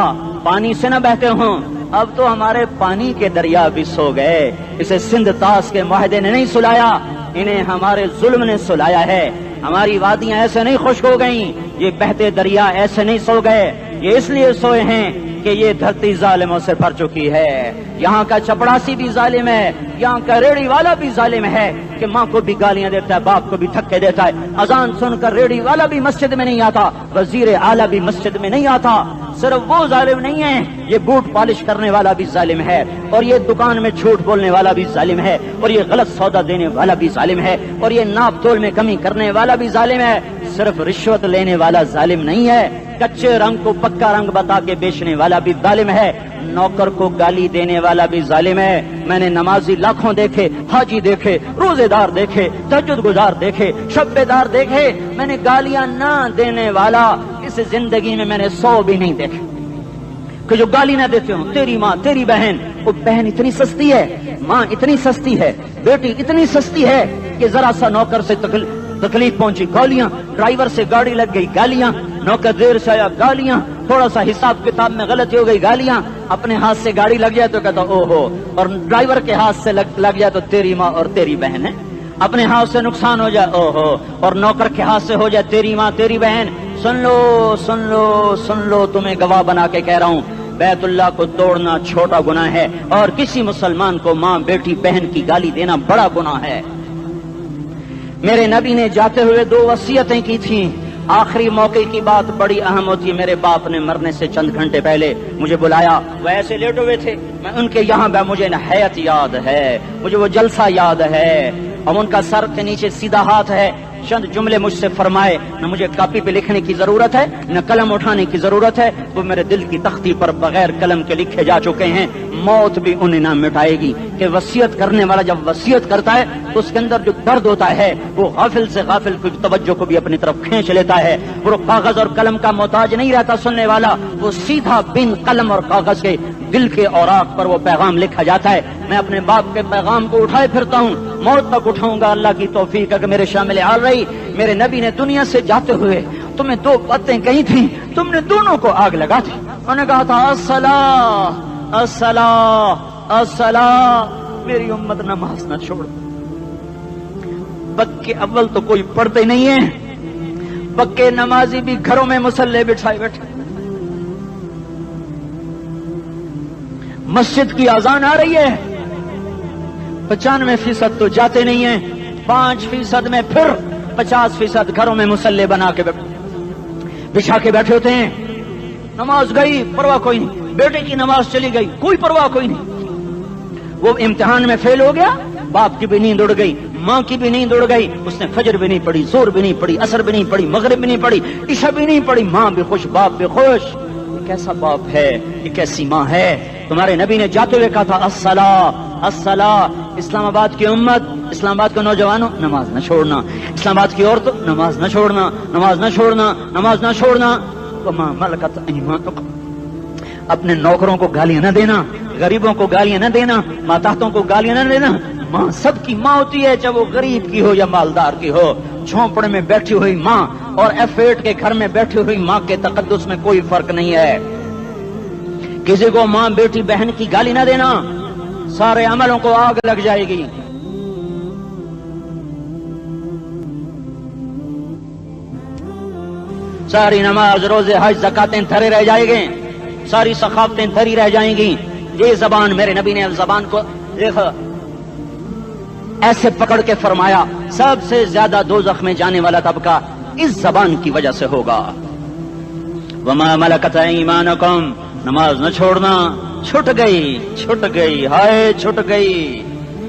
پانی سے نہ بہتے ہوں۔ اب تو ہمارے پانی کے دریا بھی سو گئے، اسے سندھ طاس کے معاہدے نے نہیں سلایا، انہیں ہمارے ظلم نے سلایا ہے۔ ہماری وادیاں ایسے نہیں خشک ہو گئیں، یہ بہتے دریا ایسے نہیں سو گئے، یہ اس لیے سوئے ہیں کہ یہ دھرتی ظالموں سے بھر چکی ہے۔ یہاں کا چپڑاسی بھی ظالم ہے، یہاں کا ریڑھی والا بھی ظالم ہے کہ ماں کو بھی گالیاں دیتا ہے، باپ کو بھی دھکے دیتا ہے۔ اذان سن کر ریڑھی والا بھی مسجد میں نہیں آتا، وزیر اعلیٰ بھی مسجد میں نہیں آتا۔ صرف وہ ظالم نہیں ہے، یہ بوٹ پالش کرنے والا بھی ظالم ہے، اور یہ دکان میں جھوٹ بولنے والا بھی ظالم ہے، اور یہ غلط سودا دینے والا بھی ظالم ہے، اور یہ ناپ تول میں کمی کرنے والا بھی ظالم ہے۔ صرف رشوت لینے والا ظالم نہیں ہے، کچے رنگ کو پکا رنگ بتا کے بیچنے والا بھی ظالم ہے، نوکر کو گالی دینے والا بھی ظالم ہے۔ میں نے نمازی لاکھوں دیکھے، حاجی دیکھے، روزے دار دیکھے، تہجد گزار دیکھے، شب بیدار دیکھے، میں نے گالیاں نہ دینے والا اس زندگی میں نے 100 بھی نہیں دیکھے کہ جو گالی نہ دیتے ہوں۔ تیری ماں، تیری بہن، وہ بہن اتنی سستی ہے، ماں اتنی سستی ہے، بیٹی اتنی سستی ہے کہ ذرا سا نوکر سے تکلیف پہنچی گالیاں، ڈرائیور سے گاڑی لگ گئی گالیاں، نوکر دیر سے آیا گالیاں، تھوڑا سا حساب کتاب میں غلطی ہو گئی گالیاں، اپنے ہاتھ سے گاڑی لگ جائے تو کہتا او ہو، اور ڈرائیور کے ہاتھ سے لگ جائے تو تیری ماں اور تیری بہن ہے، اپنے ہاتھ سے نقصان ہو جائے او ہو، اور نوکر کے ہاتھ سے ہو جائے تیری ماں تیری بہن۔ سن لو سن لو سن لو، تمہیں گواہ بنا کے کہہ رہا ہوں، بیت اللہ کو توڑنا چھوٹا گناہ ہے، اور کسی مسلمان کو ماں بیٹی بہن کی گالی دینا بڑا گناہ ہے۔ میرے نبی نے جاتے ہوئے 2 وصیتیں کی تھیں، آخری موقع کی بات بڑی اہم ہوتی ہے۔ میرے باپ نے مرنے سے چند گھنٹے پہلے مجھے بلایا، وہ ایسے لیٹے ہوئے تھے، میں ان کے یہاں مجھے نہایت یاد ہے، مجھے وہ جلسہ یاد ہے، اب ان کا سر کے نیچے سیدھا ہاتھ ہے، چند جملے مجھ سے فرمائے، نہ مجھے کاپی پہ لکھنے کی ضرورت ہے نہ قلم اٹھانے کی ضرورت ہے، وہ میرے دل کی تختی پر بغیر قلم کے لکھے جا چکے ہیں، موت بھی انہیں نہ مٹائے گی۔ کہ وصیت کرنے والا جب وصیت کرتا ہے تو اس کے اندر جو درد ہوتا ہے وہ غافل سے غافل کی توجہ کو بھی اپنی طرف کھینچ لیتا ہے. وہ کاغذ اور قلم کا محتاج نہیں رہتا سننے والا, وہ سیدھا بن قلم اور کاغذ کے دل کے اوراق پر وہ پیغام لکھا جاتا ہے. میں اپنے باپ کے پیغام کو اٹھائے پھرتا ہوں, موت تک اٹھاؤں گا. اللہ کی توفیق ہے کہ میرے شامل حال رہی. میرے نبی نے دنیا سے جاتے ہوئے تمہیں دو باتیں کہی تھیں, تم نے دونوں کو آگ لگا دی. انہوں نے کہا تھا الصلاۃ الصلاۃ الصلاۃ, میری امت نماز نہ چھوڑ. پکے اول تو کوئی پڑھتے نہیں ہے, پکے نمازی بھی گھروں میں مصلے بٹھائے بیٹھے. مسجد کی اذان آ رہی ہے, 95% تو جاتے نہیں ہیں, 5% میں پھر 50% گھروں میں مصلے بنا کے بچھا کے بیٹھے ہوتے ہیں. نماز گئی پرواہ کوئی نہیں, بیٹے کی نماز چلی گئی کوئی پرواہ کوئی نہیں. وہ امتحان میں فیل ہو گیا, باپ کی بھی نیند اڑ گئی, ماں کی بھی نیند اڑ گئی, اس نے فجر بھی نہیں پڑھی, زور بھی نہیں پڑھی, عصر بھی نہیں پڑھی, مغرب بھی نہیں پڑھی, عشاء بھی نہیں پڑھی. ماں بھی خوش باپ بھی خوش. یہ کیسا باپ ہے, یہ کیسی ماں ہے. تمہارے نبی نے جاتے ہوئے کہا تھا الصلاۃ الصلاۃ. اسلام آباد کی امت, اسلام آباد کے نوجوانوں نماز نہ چھوڑنا, اسلام آباد کی عورتوں نماز نہ چھوڑنا, نماز نہ چھوڑنا, نماز نہ چھوڑنا. وما ملکت ایمانکم, اپنے نوکروں کو گالیاں نہ دینا, غریبوں کو گالیاں نہ دینا, ماتحتوں کو گالیاں نہ دینا. ماں سب کی ماں ہوتی ہے, چاہے وہ غریب کی ہو یا مالدار کی ہو. جھونپڑے میں بیٹھی ہوئی ماں اور F8 کے گھر میں بیٹھی ہوئی ماں کے تقدس میں کوئی فرق نہیں ہے. کسی کو ماں بیٹی بہن کی گالی نہ دینا, سارے عملوں کو آگ لگ جائے گی. ساری نماز روزے حج زکاتیں دھرے رہ جائیں گے, ساری ثقافتیں دھری رہ جائیں گی. یہ زبان, میرے نبی نے زبان کو ایسے پکڑ کے فرمایا سب سے زیادہ دوزخ میں جانے والا طبقہ اس زبان کی وجہ سے ہوگا. وما ملکت ایمانکم, نماز نہ چھوڑنا. چھٹ گئی ہائے چھٹ گئی.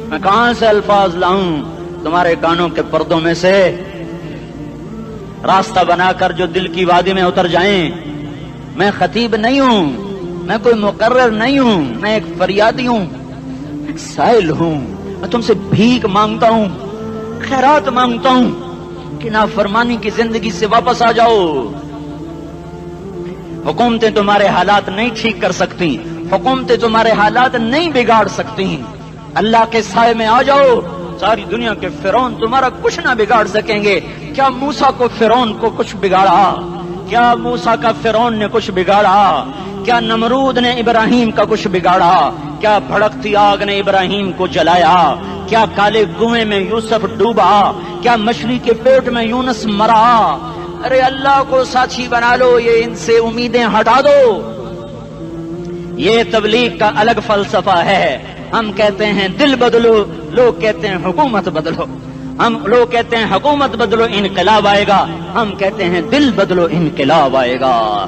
میں کہاں سے الفاظ لاؤں تمہارے کانوں کے پردوں میں سے, راستہ بنا کر جو دل کی وادی میں اتر جائیں. میں خطیب نہیں ہوں, میں کوئی مقرر نہیں ہوں, میں ایک فریادی ہوں, ایک سائل ہوں. میں تم سے بھیک مانگتا ہوں, خیرات مانگتا ہوں کہ نافرمانی کی زندگی سے واپس آ جاؤ. حکومتیں تمہارے حالات نہیں ٹھیک کر سکتی, حکومتیں تمہارے حالات نہیں بگاڑ سکتی. اللہ کے سائے میں آ جاؤ. ساری دنیا کے فرعون تمہارا کچھ نہ بگاڑ سکیں گے. کیا موسیٰ کو فرعون کو کچھ بگاڑا؟ کیا موسیٰ کا فرعون نے کچھ بگاڑا؟ کیا نمرود نے ابراہیم کا کچھ بگاڑا؟ کیا بھڑکتی آگ نے ابراہیم کو جلایا؟ کیا کالے کنویں میں یوسف ڈوبا؟ کیا مچھلی کے پیٹ میں یونس مرا؟ ارے اللہ کو ساتھی بنا لو, یہ ان سے امیدیں ہٹا دو. یہ تبلیغ کا الگ فلسفہ ہے. ہم کہتے ہیں دل بدلو, لوگ کہتے ہیں حکومت بدلو. ہم لوگ کہتے ہیں حکومت بدلو انقلاب آئے گا, ہم کہتے ہیں دل بدلو انقلاب آئے گا.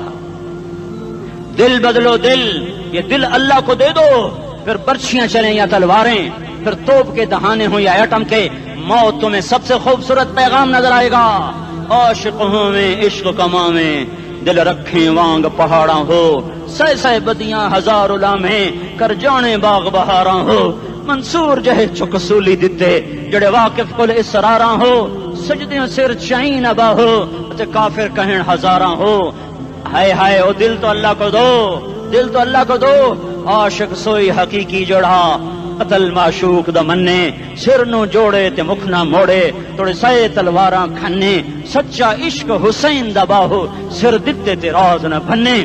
دل بدلو, دل, یہ دل اللہ کو دے دو. پھر برچیاں چلیں یا تلواریں, پھر توپ کے دہانے ہوں یا ایٹم کے, موت تمہیں سب سے خوبصورت پیغام نظر آئے گا. عاشق ہوں میں عشق کما میں, دل رکھیں وانگ پہاڑاں ہو, سہ بدیاں ہزار لامیں, کر جانے باغ بہاراں ہو. منصور جہے چکسولی دتے, جڑے واقف کل اسراراں ہو. سجدیاں سر چائن ابا ہو, تے کافر کہیں ہزاراں ہو. ہائے ہائے او دل تو اللہ کو دو, دل تو اللہ کو دو. عاشق سوئی حقیقی جڑا, قتل معشوق دا مننے, سر نو جوڑے تے مکھ نہ موڑے, توڑے سائے تلواراں کھنے. سچا عشق حسین دا باہو, سر دتے تے راز نہ بھنے.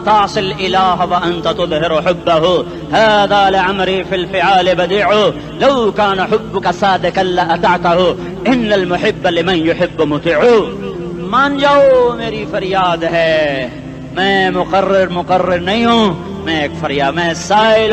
تعصي الإله وأنت تظهر حبه, هذا لعمري في الفعال بديع, لو كان حبك صادقا لأطعته, إن المحب لمن يحب مطيع. مان جاؤ میری فریاد ہے, میں مقرر نہیں ہوں, میں ایک فریاد, میں سائل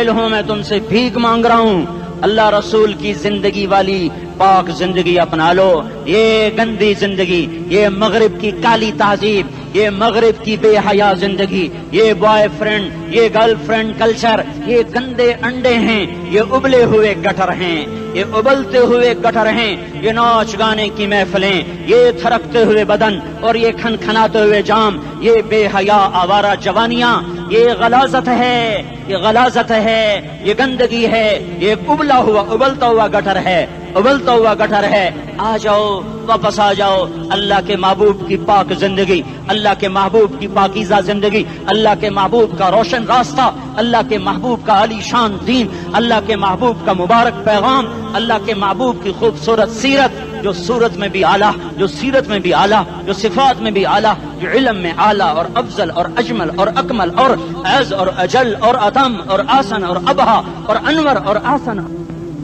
ہوں, میں تم سے بھیک مانگ رہا ہوں. اللہ رسول کی زندگی والی پاک زندگی اپنا لو. یہ گندی زندگی, یہ مغرب کی کالی تہذیب, یہ مغرب کی بے حیا زندگی, یہ بوائے فرینڈ, یہ گرل فرینڈ کلچر, یہ گندے انڈے ہیں, یہ ابلے ہوئے گٹر ہیں, یہ ابلتے ہوئے گٹر ہیں. یہ ناچ گانے کی محفلیں, یہ تھرکتے ہوئے بدن اور یہ کھنکھناتے ہوئے جام, یہ بے حیا آوارہ جوانیاں, یہ غلاظت ہے، یہ غلاظت ہے، یہ گندگی ہے، یہ ابلتا ہوا گٹر ہے، ابلتا ہوا گٹر ہے. آ جاؤ، واپس آ جاؤ. اللہ کے محبوب کی پاک زندگی، اللہ کے محبوب کی پاکیزہ زندگی، اللہ کے محبوب کا روشن راستہ، اللہ کے محبوب کا علی شان دین، اللہ کے محبوب کا مبارک پیغام، اللہ کے محبوب کی خوبصورت سیرت، جو صورت میں بھی اعلیٰ، جو سیرت میں بھی اعلیٰ، جو صفات میں بھی اعلیٰ، جو علم میں اعلیٰ اور افضل اور اجمل اور اکمل اور اعز اور اجل اور اتم اور آسن اور ابہا اور انور اور آسن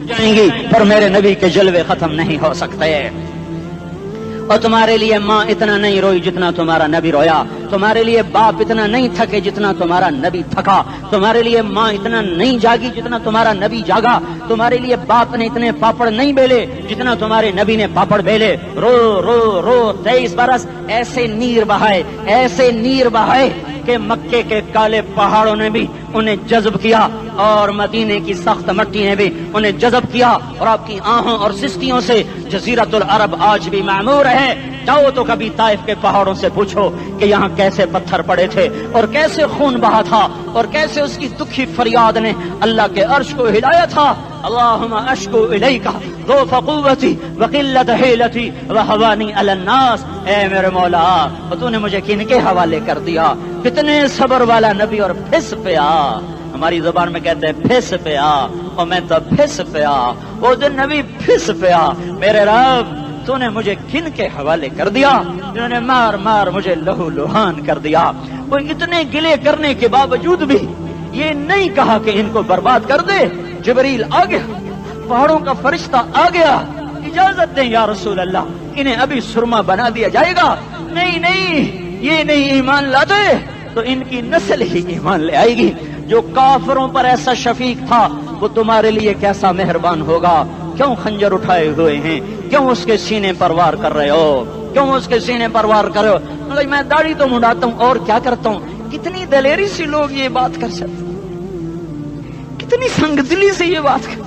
جائیں گی، پر میرے نبی کے جلوے ختم نہیں ہو سکتے. اور تمہارے لیے ماں اتنا نہیں روئی جتنا تمہارا نبی رویا، تمہارے لیے باپ اتنا نہیں تھکے جتنا تمہارا نبی تھکا، تمہارے لیے ماں اتنا نہیں جاگی جتنا تمہارا نبی جاگا، تمہارے لیے باپ نے اتنے پاپڑ نہیں بیلے جتنا تمہارے نبی نے پاپڑ بیلے. رو رو رو 23 برس ایسے نیر بہائے، ایسے نیر بہائے کہ مکے کے کالے پہاڑوں نے بھی انہیں جذب کیا اور مدینے کی سخت مٹی نے بھی انہیں جذب کیا، اور آپ کی آہوں اور سستیوں سے جزیرت العرب آج بھی معمور ہے. جاؤ تو کبھی طائف کے پہاڑوں سے پوچھو کہ یہاں کیسے پتھر پڑے تھے اور کیسے خون بہا تھا اور کیسے اس کی دکھی فریاد نے اللہ کے عرش کو ہلایا تھا. اللہم اشکو الیکا ضعف قوتی وقلت حیلتی وہوانی علی الناس. اے میرے مولا، تو نے مجھے کن کے حوالے کر دیا؟ کتنے صبر والا نبی، اور پھس پیا. ہماری زبان میں کہتے ہیں پھس پیا، اور میں تو پھس پیا. وہ دن نبی پھس پیا. میرے رب، تو نے مجھے کن کے حوالے کر دیا جنہوں نے مار مار مجھے لہو لہان کر دیا؟ وہ اتنے گلے کرنے کے باوجود بھی یہ نہیں کہا کہ ان کو برباد کر دے. جبریل آ گیا، پہاڑوں کا فرشتہ آ گیا، اجازت دیں یا رسول اللہ، انہیں ابھی سرما بنا دیا جائے گا. نہیں نہیں، یہ نہیں ایمان لاتے تو ان کی نسل ہی ایمان لے آئے گی. جو کافروں پر ایسا شفیق تھا وہ تمہارے لیے کیسا مہربان ہوگا. کیوں خنجر اٹھائے ہوئے ہیں؟ کیوں اس کے سینے پر وار کر رہے ہو؟ کیوں اس کے سینے پر وار کر رہے ہو؟ میں داڑھی تو مڈاتا ہوں اور کیا کرتا ہوں. کتنی دلیری سے لوگ یہ بات کر سکتے، کتنی سنگ دلی سے یہ بات کر.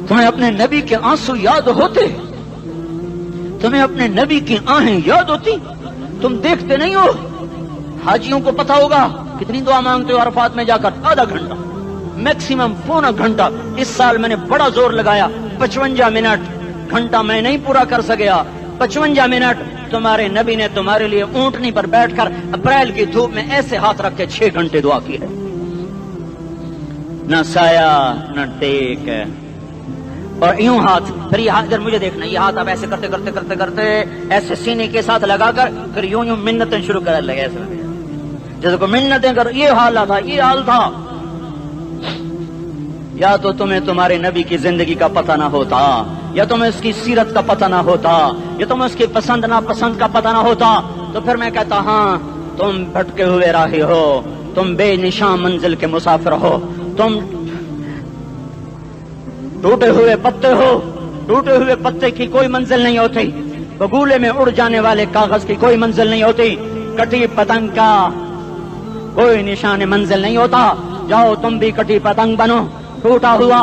تمہیں اپنے نبی کے آنسو یاد ہوتے؟ تمہیں اپنے نبی کی آہیں یاد ہوتی؟ تم دیکھتے نہیں ہو؟ حاجیوں کو پتا ہوگا کتنی دعا مانگتے ہو عرفات میں جا کر؟ آدھا گھنٹہ، میکسیمم پونا گھنٹہ. اس سال میں نے بڑا زور لگایا، 55 منٹ. گھنٹہ میں نہیں پورا کر سکیا، 55 منٹ. تمہارے نبی نے تمہارے لیے اونٹنی پر بیٹھ کر اپریل کی دھوپ میں ایسے ہاتھ رکھ کے 6 گھنٹے دعا کی ہے. نہ سایہ نہ ٹیک، اور یوں ہاتھ. پھر یہ ہاتھ ادھر مجھے دیکھنا، یہ ہاتھ آپ ایسے کرتے کرتے کرتے کرتے ایسے سینے کے ساتھ لگا کر پھر یوں یوں منتیں شروع کر لگے، ایسے جیسے کو منتیں کر. یہ حال تھا، یہ حال تھا. یا تو تمہیں تمہارے نبی کی زندگی کا پتہ نہ ہوتا، یا تمہیں اس کی سیرت کا پتہ نہ ہوتا، یا تمہیں اس کی پسند ناپسند کا پتہ نہ ہوتا. تو پھر میں کہتا ہاں تم بھٹکے ہوئے راہی ہو، تم بے نشان منزل کے مسافر ہو، تم ٹوٹے ہوئے پتے ہو. ٹوٹے ہوئے پتے کی کوئی منزل نہیں ہوتی، بگولے میں اڑ جانے والے کاغذ کی کوئی منزل نہیں ہوتی، کٹی پتنگ کا کوئی نشان منزل نہیں ہوتا. جاؤ تم بھی کٹی پتنگ بنو، ٹوٹا ہوا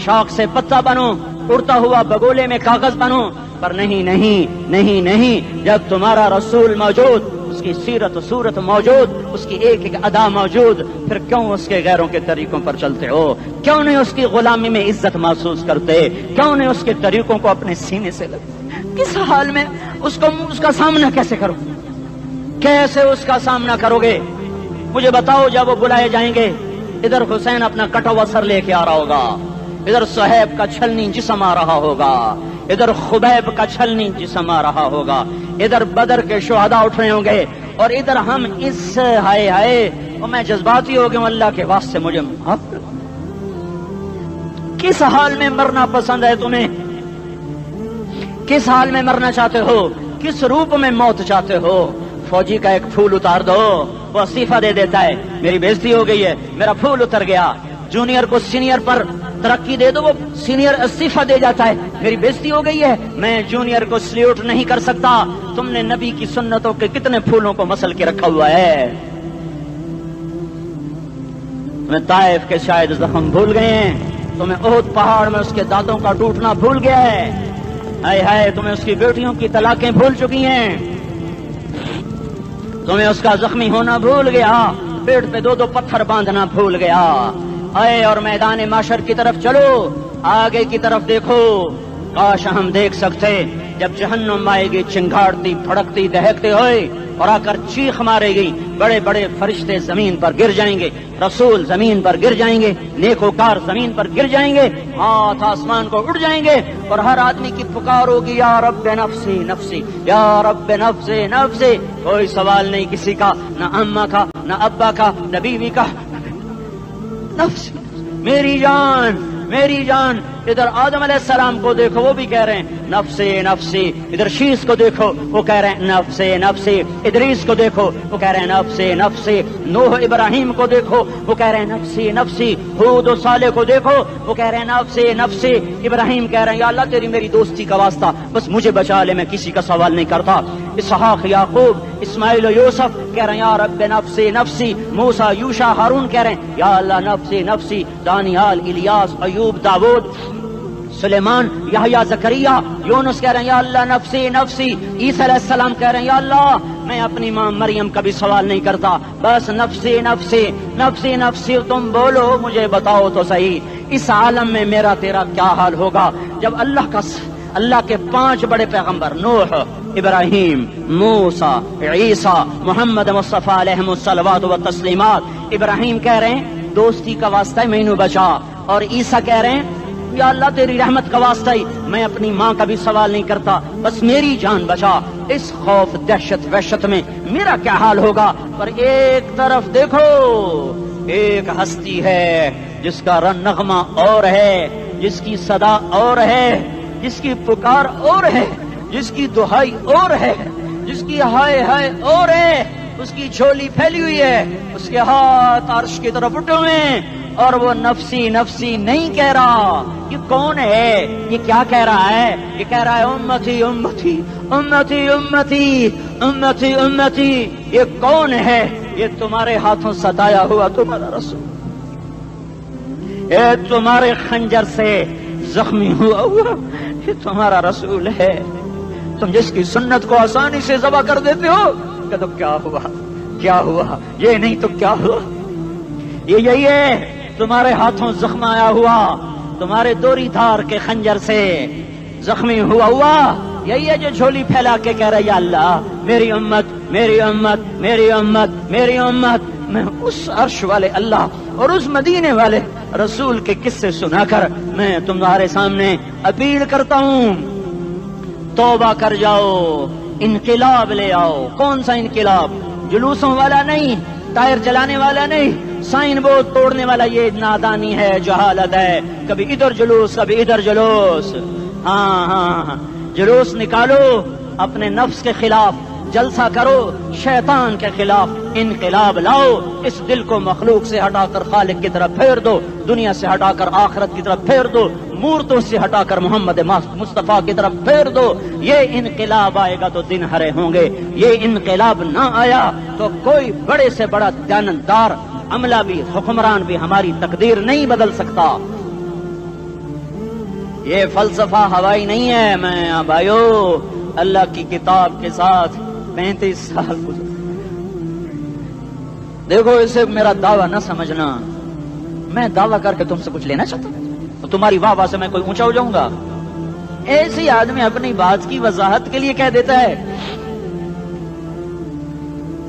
شاخ سے پتا بنو، اڑتا ہوا بگولے میں کاغذ بنو. پر نہیں نہیں نہیں نہیں، جب تمہارا رسول موجود، اس کی سیرت و صورت موجود، اس کی ایک ایک ادا موجود، پھر کیوں اس کے غیروں کے طریقوں پر چلتے ہو؟ کیوں نہیں اس کی غلامی میں عزت محسوس کرتے؟ کیوں نہیں اس کے طریقوں کو اپنے سینے سے لگتے؟ کس حال میں اس کا سامنا کیسے کرو؟ کیسے اس کا سامنا کرو گے؟ مجھے بتاؤ. جب وہ بلائے جائیں گے، ادھر حسین اپنا کٹا ہوا سر لے کے آ رہا ہوگا، ادھر صہیب کا چھلنی جسم آ رہا ہوگا، ادھر خبیب کا چھلنی جسم آ رہا ہوگا، ادھر بدر کے شہداء اٹھ رہے ہوں گے، اور ادھر ہم اس ہائے ہائے. اور میں جذباتی ہو گیا ہوں، اللہ کے واسطے مجھے معاف کر. کس حال میں مرنا پسند ہے تمہیں؟ کس حال میں مرنا چاہتے ہو؟ کس روپ میں موت چاہتے ہو؟ فوجی کا ایک پھول اتار دو، وہ استعفیٰ دے دیتا ہے، میری بےزتی ہو گئی ہے، میرا پھول اتر گیا. جونیئر کو سینئر پر ترقی دے دو، وہ سینئر استعفیٰ دے جاتا ہے، میری بےزتی ہو گئی ہے، میں جونیئر کو سلیوٹ نہیں کر سکتا. تم نے نبی کی سنتوں کے کتنے پھولوں کو مسل کے رکھا ہوا ہے. تمہیں طائف کے شاید زخم بھول گئے ہیں، تمہیں احد پہاڑ میں اس کے دانتوں کا ٹوٹنا بھول گیا ہے. ہائے ہائے، تمہیں اس کی بیٹیوں کی طلاقیں بھول چکی ہیں. تمہیں اس کا زخمی ہونا بھول گیا، پیٹ پہ 2 پتھر باندھنا بھول گیا۔ آئے اور میدان معاشر کی طرف چلو، آگے کی طرف دیکھو۔ کاش ہم دیکھ سکتے جب جہنم آئے گی چنگاڑتی بھڑکتی دہکتے ہوئے اور آ کر چیخ مارے گی، بڑے بڑے فرشتے زمین پر گر جائیں گے، رسول زمین پر گر جائیں گے، نیکوکار زمین پر گر جائیں گے، ہاتھ آسمان کو اڑ جائیں گے، اور ہر آدمی کی پکار ہوگی یا رب نفسی نفسی، یا رب نفسی نفسی۔ کوئی سوال نہیں کسی کا، نہ اماں کا، نہ ابا کا، نہ بیوی کا، نفسی میری جان میری جان۔ ادھر آدم علیہ السلام کو دیکھو، وہ بھی کہہ رہے ہیں نفسی نفسی، ادھر شیش کو دیکھو وہ کہہ رہے ہیں نفسی نفسی، ادریس کو دیکھو وہ کہہ رہے ہیں نفسی نفسی، نوح ابراہیم کو دیکھو وہ کہہ رہے ہیں نفسی نفسی، ہود و صالح کو دیکھو وہ کہہ رہے ہیں نفسی نفسی، ابراہیم کہہ رہے ہیں یا اللہ تیری میری دوستی کا واسطہ بس مجھے بچا لے، میں کسی کا سوال نہیں کرتا۔ اسحاق یعقوب اسماعیل و یوسف کہہ رہے ہیں یا رب نفسی نفسی، موسیٰ یوشع ہارون کہہ رہے ہیں یا اللہ نفسی نفسی، دانیال الیاس ایوب داود سلیمان یحییٰ زکریا یونس کہہ رہے ہیں یا اللہ نفسی نفسی، عیسیٰ علیہ السلام کہہ رہے ہیں یا اللہ میں اپنی ماں مریم کا بھی سوال نہیں کرتا، بس نفسی نفسی نفسی نفسی۔ تم بولو مجھے بتاؤ تو صحیح اس عالم میں میرا تیرا کیا حال ہوگا جب اللہ کے 5 بڑے پیغمبر نوح، ابراہیم، موسیٰ، عیسیٰ، محمد مصطفیٰ علیہ الصلوات و تسلیمات۔ ابراہیم کہہ رہے ہیں دوستی کا واسطہ ہے مینوں بچا، اور عیسیٰ کہہ رہے ہیں یا اللہ تیری رحمت کا واسطہ ہی میں اپنی ماں کا بھی سوال نہیں کرتا، بس میری جان بچا۔ اس خوف دہشت وحشت میں میرا کیا حال ہوگا؟ پر ایک طرف دیکھو، ایک ہستی ہے جس کا نغمہ اور ہے، جس کی صدا اور ہے، جس کی پکار اور ہے، جس کی دہائی اور ہے، جس کی ہائے ہائے اور ہے، اس کی جھولی پھیلی ہوئی ہے، اس کے ہاتھ عرش کی طرف اٹھے ہوئے ہیں، اور وہ نفسی نفسی نہیں کہہ رہا۔ یہ کون ہے؟ یہ کیا کہہ رہا ہے؟ یہ کہہ رہا ہے امتی امتی امتی امتی امتی امتی۔ یہ کون ہے؟ یہ تمہارے ہاتھوں ستایا ہوا تمہارا رسول، یہ تمہارے خنجر سے زخمی ہوا یہ تمہارا رسول ہے۔ تم جس کی سنت کو آسانی سے ذبح کر دیتے ہو کہ تو کیا ہوا کیا ہوا، یہ نہیں تو کیا ہوا؟ یہ یہی ہے تمہارے ہاتھوں زخم آیا ہوا، تمہارے دوری دھار کے خنجر سے زخمی ہوا، یہی ہے جو جھولی پھیلا کے کہہ رہا ہے یا اللہ میری امت میری امت میری امت میری امت۔ میں اس عرش والے اللہ اور اس مدینے والے رسول کے قصے سنا کر میں تمہارے سامنے اپیل کرتا ہوں، توبہ کر جاؤ، انقلاب لے آؤ۔ کون سا انقلاب؟ جلوسوں والا نہیں، ٹائر چلانے والا نہیں، سائن بورڈ توڑنے والا، یہ نادانی ہے، جہالت ہے، کبھی ادھر جلوس کبھی ادھر جلوس۔ ہاں جلوس نکالو، اپنے نفس کے خلاف جلسہ کرو، شیطان کے خلاف انقلاب لاؤ، اس دل کو مخلوق سے ہٹا کر خالق کی طرف پھیر دو، دنیا سے ہٹا کر آخرت کی طرف پھیر دو، مورتوں سے ہٹا کر محمد مصطفیٰ کی طرف پھیر دو۔ یہ انقلاب آئے گا تو دن ہرے ہوں گے، یہ انقلاب نہ آیا تو کوئی بڑے سے بڑا دیانتدار عملہ بھی حکمران بھی ہماری تقدیر نہیں بدل سکتا۔ یہ فلسفہ ہوائی نہیں ہے۔ میں بھائیو اللہ کی کتاب کے ساتھ 35 سال گزرے، دیکھو اسے میرا دعویٰ نہ سمجھنا، میں دعویٰ کر کے تم سے کچھ لینا چاہتا ہوں تو تمہاری واہ واہ سے میں کوئی اونچا ہو جاؤں گا؟ ایسے ہی آدمی اپنی بات کی وضاحت کے لیے کہہ دیتا ہے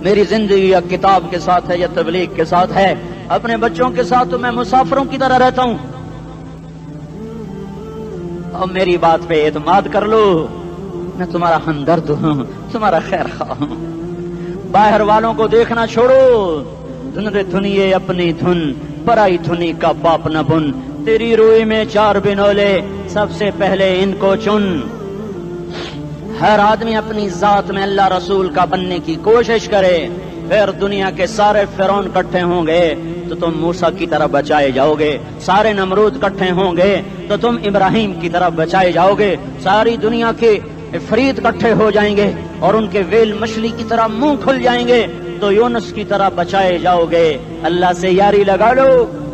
میری زندگی یا کتاب کے ساتھ ہے یا تبلیغ کے ساتھ ہے، اپنے بچوں کے ساتھ تو میں مسافروں کی طرح رہتا ہوں، اور میری بات پہ اعتماد کر لو، میں تمہارا ہمدرد ہوں، تمہارا خیر خواہ ہوں۔ باہر والوں کو دیکھنا چھوڑو، دھن رے دھنیے اپنی دھن، پرائی دھنی کا باپ نہ بن، تیری روئی میں 4 بنولے، سب سے پہلے ان کو چن۔ ہر آدمی اپنی ذات میں اللہ رسول کا بننے کی کوشش کرے، پھر دنیا کے سارے فرعون کٹھے ہوں گے تو تم موسیٰ کی طرف بچائے جاؤ گے، سارے نمرود کٹھے ہوں گے تو تم ابراہیم کی طرف بچائے جاؤ گے، ساری دنیا کے افریت کٹھے ہو جائیں گے اور ان کے ویل مچھلی کی طرح منہ کھل جائیں گے تو یونس کی طرح بچائے جاؤ گے۔ اللہ سے یاری لگا لو،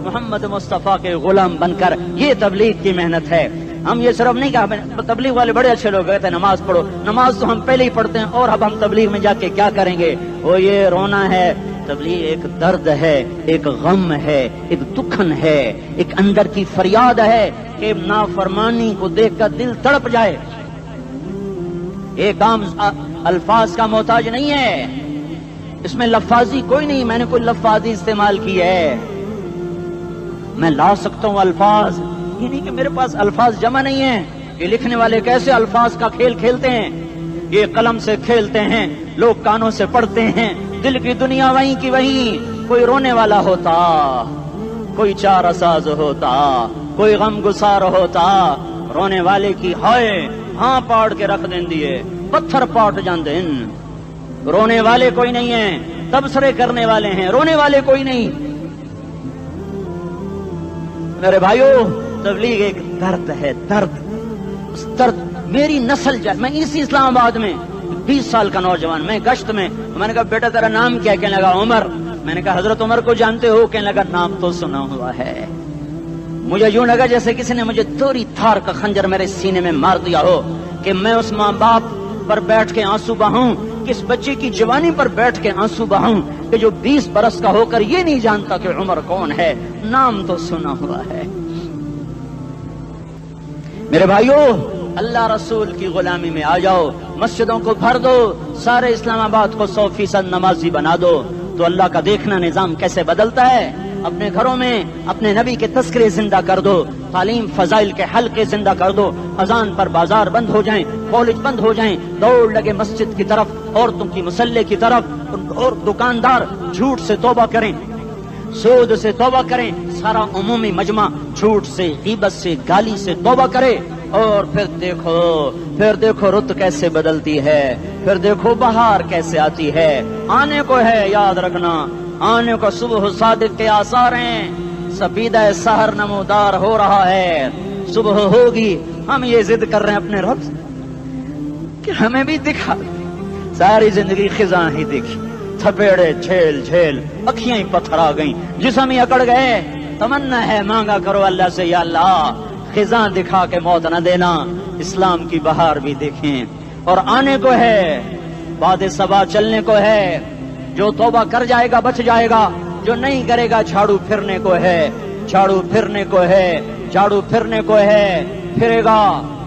محمد مصطفیٰ کے غلام بن کر، یہ تبلیغ کی محنت ہے۔ ہم یہ صرف نہیں کہا تبلیغ والے بڑے اچھے لوگ کہتے ہیں نماز پڑھو، نماز تو ہم پہلے ہی پڑھتے ہیں اور اب ہم تبلیغ میں جا کے کیا کریں گے؟ وہ یہ رونا ہے، تبلیغ ایک درد ہے، ایک غم ہے، ایک دکھن ہے، ایک اندر کی فریاد ہے کہ نافرمانی کو دیکھ کر دل تڑپ جائے. ایک عام الفاظ کا محتاج نہیں ہے، اس میں لفاظی کوئی نہیں، میں نے کوئی لفاظی استعمال کی ہے، میں لا سکتا ہوں الفاظ، یہ نہیں کہ میرے پاس الفاظ جمع نہیں ہیں. یہ لکھنے والے کیسے الفاظ کا کھیل کھیلتے ہیں، یہ قلم سے کھیلتے ہیں، لوگ کانوں سے پڑھتے ہیں، دل کی دنیا وہیں کی وہیں. کوئی رونے والا ہوتا، کوئی چارہ ساز ہوتا، کوئی غم گسار ہوتا، رونے والے کی ہائے ہاں پاڑ کے رکھ دیں دیے، پتھر پاٹ جان دیں. رونے والے کوئی نہیں ہیں، تبصرے کرنے والے ہیں، رونے والے کوئی نہیں. میرے بھائیو، تبلیغ ایک درد ہے، درد. اس درد میری نسل جائے. میں اسی اسلام آباد میں 20 سال کا نوجوان، میں گشت میں نے کہا بیٹا تیرا نام کیا؟ کہنے لگا عمر. میں نے کہا حضرت عمر کو جانتے ہو؟ کہنے لگا نام تو سنا ہوا ہے. مجھے یوں لگا جیسے کسی نے مجھے دوری تھار کا خنجر میرے سینے میں مار دیا ہو کہ میں اس ماں باپ پر بیٹھ کے آنسو بہاؤں، کس بچے کی جوانی پر بیٹھ کے آنسو بہاؤں کہ جو 20 برس کا ہو کر یہ نہیں جانتا کہ عمر کون ہے. نام تو سنا ہوا ہے. میرے بھائیو، اللہ رسول کی غلامی میں آ جاؤ، مسجدوں کو بھر دو، سارے اسلام آباد کو 100% نمازی بنا دو، تو اللہ کا دیکھنا نظام کیسے بدلتا ہے. اپنے گھروں میں اپنے نبی کے تذکرے زندہ کر دو، تعلیم فضائل کے حلقے زندہ کر دو، اذان پر بازار بند ہو جائیں، کالج بند ہو جائیں، دوڑ لگے مسجد کی طرف، عورتوں کی مصلے کی طرف، اور دکاندار جھوٹ سے توبہ کریں، سود سے توبہ کریں، سارا عمومی مجمع جھوٹ سے، غیبت سے، گالی سے توبہ کرے. اور پھر دیکھو رت کیسے بدلتی ہے، پھر دیکھو بہار کیسے آتی ہے. آنے کو ہے، یاد رکھنا، آنے کو صبح صادق کے آثار ہیں. سپیدہ سحر نمودار ہو رہا ہے، صبح ہوگی. ہم یہ ضد کر رہے ہیں اپنے رب کہ ہمیں بھی دکھا. ساری زندگی خزاں ہی دکھی، تھپیڑے جھیل جھیل، اکھیاں ہی پتھر آ گئیں، جسم ہی اکڑ گئے. تمنا ہے مانگا کرو اللہ سے، یا اللہ خزاں دکھا کے موت نہ دینا، اسلام کی بہار بھی دیکھیں. اور آنے کو ہے، باد صبا چلنے کو ہے. جو توبہ کر جائے گا بچ جائے گا، جو نہیں کرے گا جھاڑو پھرنے کو ہے، جھاڑو پھرنے کو ہے، جھاڑو پھرنے کو ہے. پھرے گا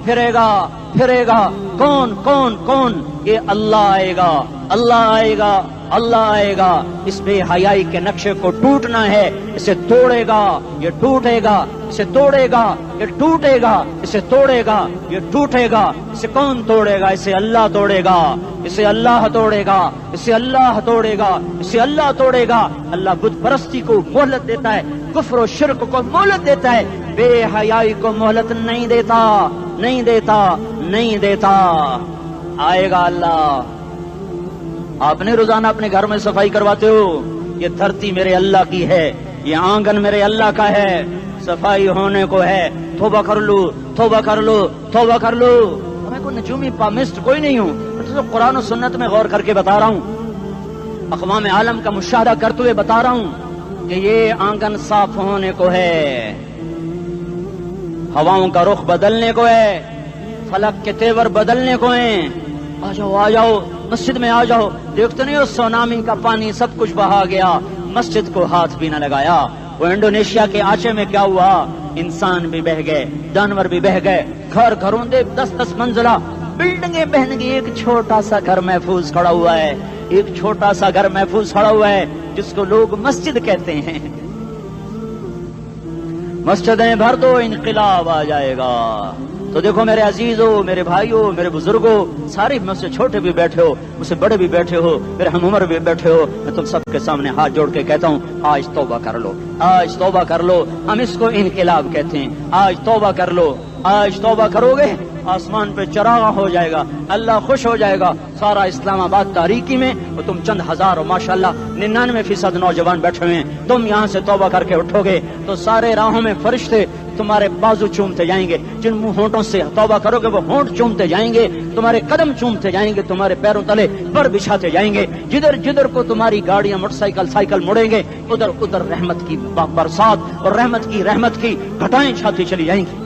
پھرے گا پھرے گا. کون کون کون؟ یہ اللہ آئے گا، اللہ آئے گا، اللہ آئے گا. اس بے حیائی کے نقشے کو ٹوٹنا ہے. اسے توڑے گا، یہ ٹوٹے گا. اسے توڑے گا، یہ ٹوٹے گا. اسے توڑے گا، یہ ٹوٹے گا. اسے کون توڑے گا؟ اسے اللہ توڑے گا، اسے اللہ توڑے گا، اسے اللہ توڑے گا، اسے اللہ توڑے گا. اللہ بت پرستی کو مہلت دیتا ہے، کفر و شرک کو مہلت دیتا ہے، بے حیائی کو مہلت نہیں دیتا، نہیں دیتا، نہیں دیتا. آئے گا اللہ. آپ نے روزانہ اپنے گھر میں صفائی کرواتے ہو. یہ دھرتی میرے اللہ کی ہے، یہ آنگن میرے اللہ کا ہے، صفائی ہونے کو ہے. توبہ کر لو، توبہ کر لو، توبہ کر لو. میں کوئی نجومی پامسٹ کوئی نہیں ہوں، تو قرآن و سنت میں غور کر کے بتا رہا ہوں، اقوام عالم کا مشاہدہ کرتے ہوئے بتا رہا ہوں کہ یہ آنگن صاف ہونے کو ہے، ہواؤں کا رخ بدلنے کو ہے، فلک کے تیور بدلنے کو ہیں. آ جاؤ آ جاؤ، مسجد میں آ جاؤ. دیکھتے نہیں ہو سونامی کا پانی سب کچھ بہا گیا، مسجد کو ہاتھ بھی نہ لگایا. وہ انڈونیشیا کے آچے میں کیا ہوا؟ انسان بھی بہ گئے، جانور بھی بہ گئے، گھر گھروں دے 10-10 منزلہ بلڈنگیں بہن گئی. ایک چھوٹا سا گھر محفوظ کھڑا ہوا ہے، ایک چھوٹا سا گھر محفوظ کھڑا ہوا ہے جس کو لوگ مسجد کہتے ہیں. مسجدیں بھر دو، انقلاب آ جائے گا. تو دیکھو میرے عزیزو، میرے بھائیو، میرے بزرگوں، سارے مجھ سے چھوٹے بھی بیٹھے ہو، مجھ سے بڑے بھی بیٹھے ہو، میرے ہم عمر بھی بیٹھے ہو، میں تم سب کے سامنے ہاتھ جوڑ کے کہتا ہوں آج توبہ کر لو، آج توبہ کر لو. ہم اس کو انقلاب کہتے ہیں. آج توبہ کر لو. آج توبہ کرو گے، آسمان پہ چراغاں ہو جائے گا، اللہ خوش ہو جائے گا. سارا اسلام آباد تاریکی میں اور تم چند ہزار اور ماشاءاللہ 99% نوجوان بیٹھے ہوئے ہیں. تم یہاں سے توبہ کر کے اٹھو گے تو سارے راہوں میں فرشتے تمہارے بازو چومتے جائیں گے. جن ہونٹوں سے توبہ کرو گے وہ ہونٹ چومتے جائیں گے، تمہارے قدم چومتے جائیں گے، تمہارے پیروں تلے پر بچھاتے جائیں گے. جدھر جدھر کو تمہاری گاڑیاں موٹر سائیکل مڑیں گے، ادھر ادھر رحمت کی برسات اور رحمت کی گھٹائیں چھاتی چلی جائیں گی.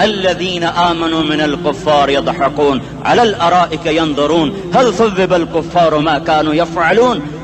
الذين آمنوا من الكفار يضحكون على الأرائك ينظرون هل ثوب الكفار ما كانوا يفعلون।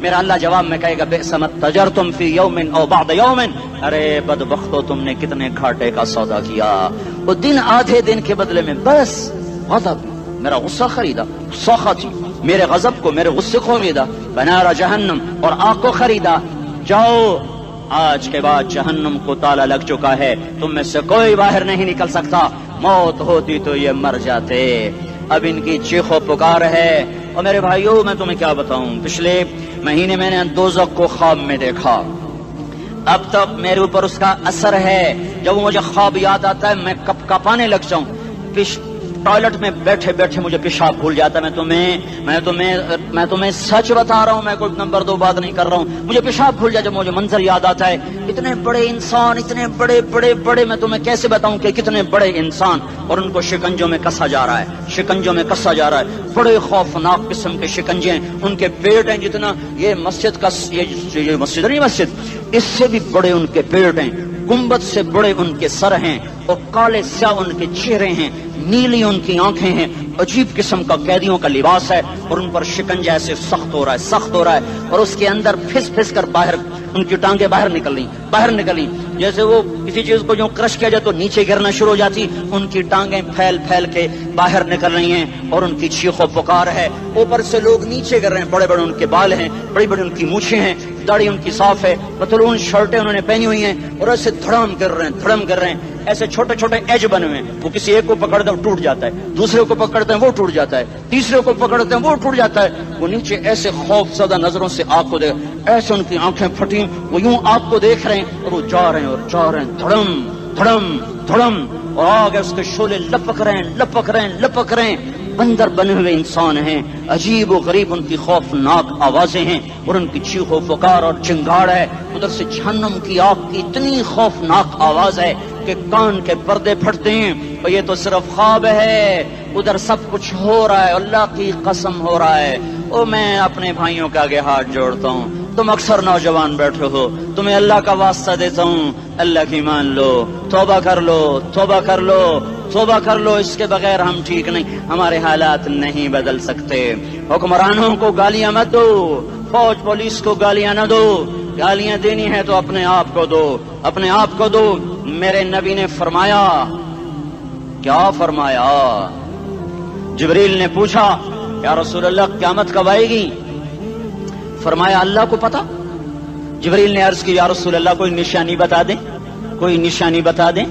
میرا اللہ جواب میں کہے گا بئس ما تجرتم فی یوم او بعد یوم، ارے بدبختو تم نے کتنے گھاٹے کا سودا کیا، وہ دن آدھے دن کے بدلے میں بس غضب، میرا غصہ خریدا، سخطی، میرے غضب کو، میرے غصے کو خریدا، بنار جہنم، اور آگ کو خریدا، جاؤ آج کے بعد جہنم کو تالا لگ چکا ہے، تم میں سے کوئی باہر نہیں نکل سکتا، موت ہوتی تو یہ مر جاتے۔ اب ان کی چیخ و پکار ہے۔ اور میرے بھائیوں میں تمہیں کیا بتاؤں، پچھلے مہینے میں نے دوزخ کو خواب میں دیکھا، اب تک میرے اوپر اس کا اثر ہے، جب مجھے خواب یاد آتا ہے میں کپ کپانے لگ جاؤں، ٹوائلٹ میں بیٹھے بیٹھے مجھے پیشاب بھول جاتا ہے، میں تمہیں سچ بتا رہا ہوں، میں کوئی نمبر 2 بات نہیں کر رہا ہوں، مجھے پیشاب بھول جاتا ہے جب مجھے منظر یاد آتا ہے، اتنے بڑے انسان، اتنے بڑے بڑے بڑے، میں تمہیں کیسے بتاؤں کہ کتنے بڑے انسان، اور ان کو شکنجوں میں کسا جا رہا ہے، شکنجوں میں کسا جا رہا ہے، بڑے خوفناک قسم کے شکنجے ہیں، ان کے پیٹ ہیں جتنا یہ مسجد کا، یہ مسجد نہیں، مسجد اس سے بھی بڑے ان کے پیٹ ہیں، گنبد سے بڑے ان کے سر ہیں، اور کالے سیاہ ان کے چہرے ہیں، نیلی ان کی آنکھیں ہیں، عجیب قسم کا قیدیوں کا لباس ہے، اور ان پر شکنجہ ایسے سخت ہو رہا ہے، سخت ہو رہا ہے، اور اس کے اندر پھس پھس کر باہر ان کی ٹانگیں باہر نکلی، جیسے وہ کسی چیز کو جو کرش کیا جائے تو نیچے گرنا شروع ہو جاتی، ان کی ٹانگیں پھیل پھیل کے باہر نکل رہی ہیں، اور ان کی چیخ و پکار ہے، اوپر سے لوگ نیچے گر رہے ہیں، بڑے بڑے ان کے بال ہیں، بڑی بڑی ان کی مونچھیں ہیں، داڑھی ان کی صاف ہے، پتلون شرٹیں انہوں نے پہنی ہوئی ہیں، اور ایسے دھڑم گر رہے ہیں، ایسے چھوٹے چھوٹے ایج بنے ہوئے ہیں، وہ کسی ایک کو پکڑتے ہیں ٹوٹ جاتا ہے، دوسرے کو پکڑتے ہیں وہ ٹوٹ جاتا ہے، تیسرے کو پکڑتے ہیں وہ ٹوٹ جاتا ہے، وہ نیچے ایسے خوف زدہ نظروں سے آگ کو دیکھ، ایسے ان کی آنکھیں پھٹی، وہ یوں آگ کو دیکھ رہے ہیں، اور وہ جا رہے ہیں دھڑم دھڑم دھڑم، اور آگے اس کے شعلے لپک رہے ہیں، بندر بنے ہوئے انسان ہیں، عجیب و غریب ان کی خوفناک آوازیں ہیں، اور ان کی چیخ و پکار اور چنگاڑ ہے، ادھر سے جہنم کی آگ کی اتنی خوفناک آواز ہے کہ کان کے پردے پھٹتے ہیں، اور یہ تو صرف خواب ہے، ادھر سب کچھ ہو رہا ہے، اللہ کی قسم ہو رہا ہے۔ او میں اپنے بھائیوں کے آگے ہاتھ جوڑتا ہوں، تم اکثر نوجوان بیٹھے ہو، تمہیں اللہ کا واسطہ دیتا ہوں، اللہ کی مان لو، توبہ کر لو، اس کے بغیر ہم ٹھیک نہیں، ہمارے حالات نہیں بدل سکتے۔ حکمرانوں کو گالیاں مت دو، فوج پولیس کو گالیاں نہ دو، گالیاں دینی ہے تو اپنے آپ کو دو۔ میرے نبی نے فرمایا، کیا فرمایا؟ جبریل نے پوچھا یا رسول اللہ قیامت کب آئے گی؟ فرمایا اللہ کو پتا۔ جبریل نے عرض کی یا رسول اللہ کوئی نشانی بتا دیں۔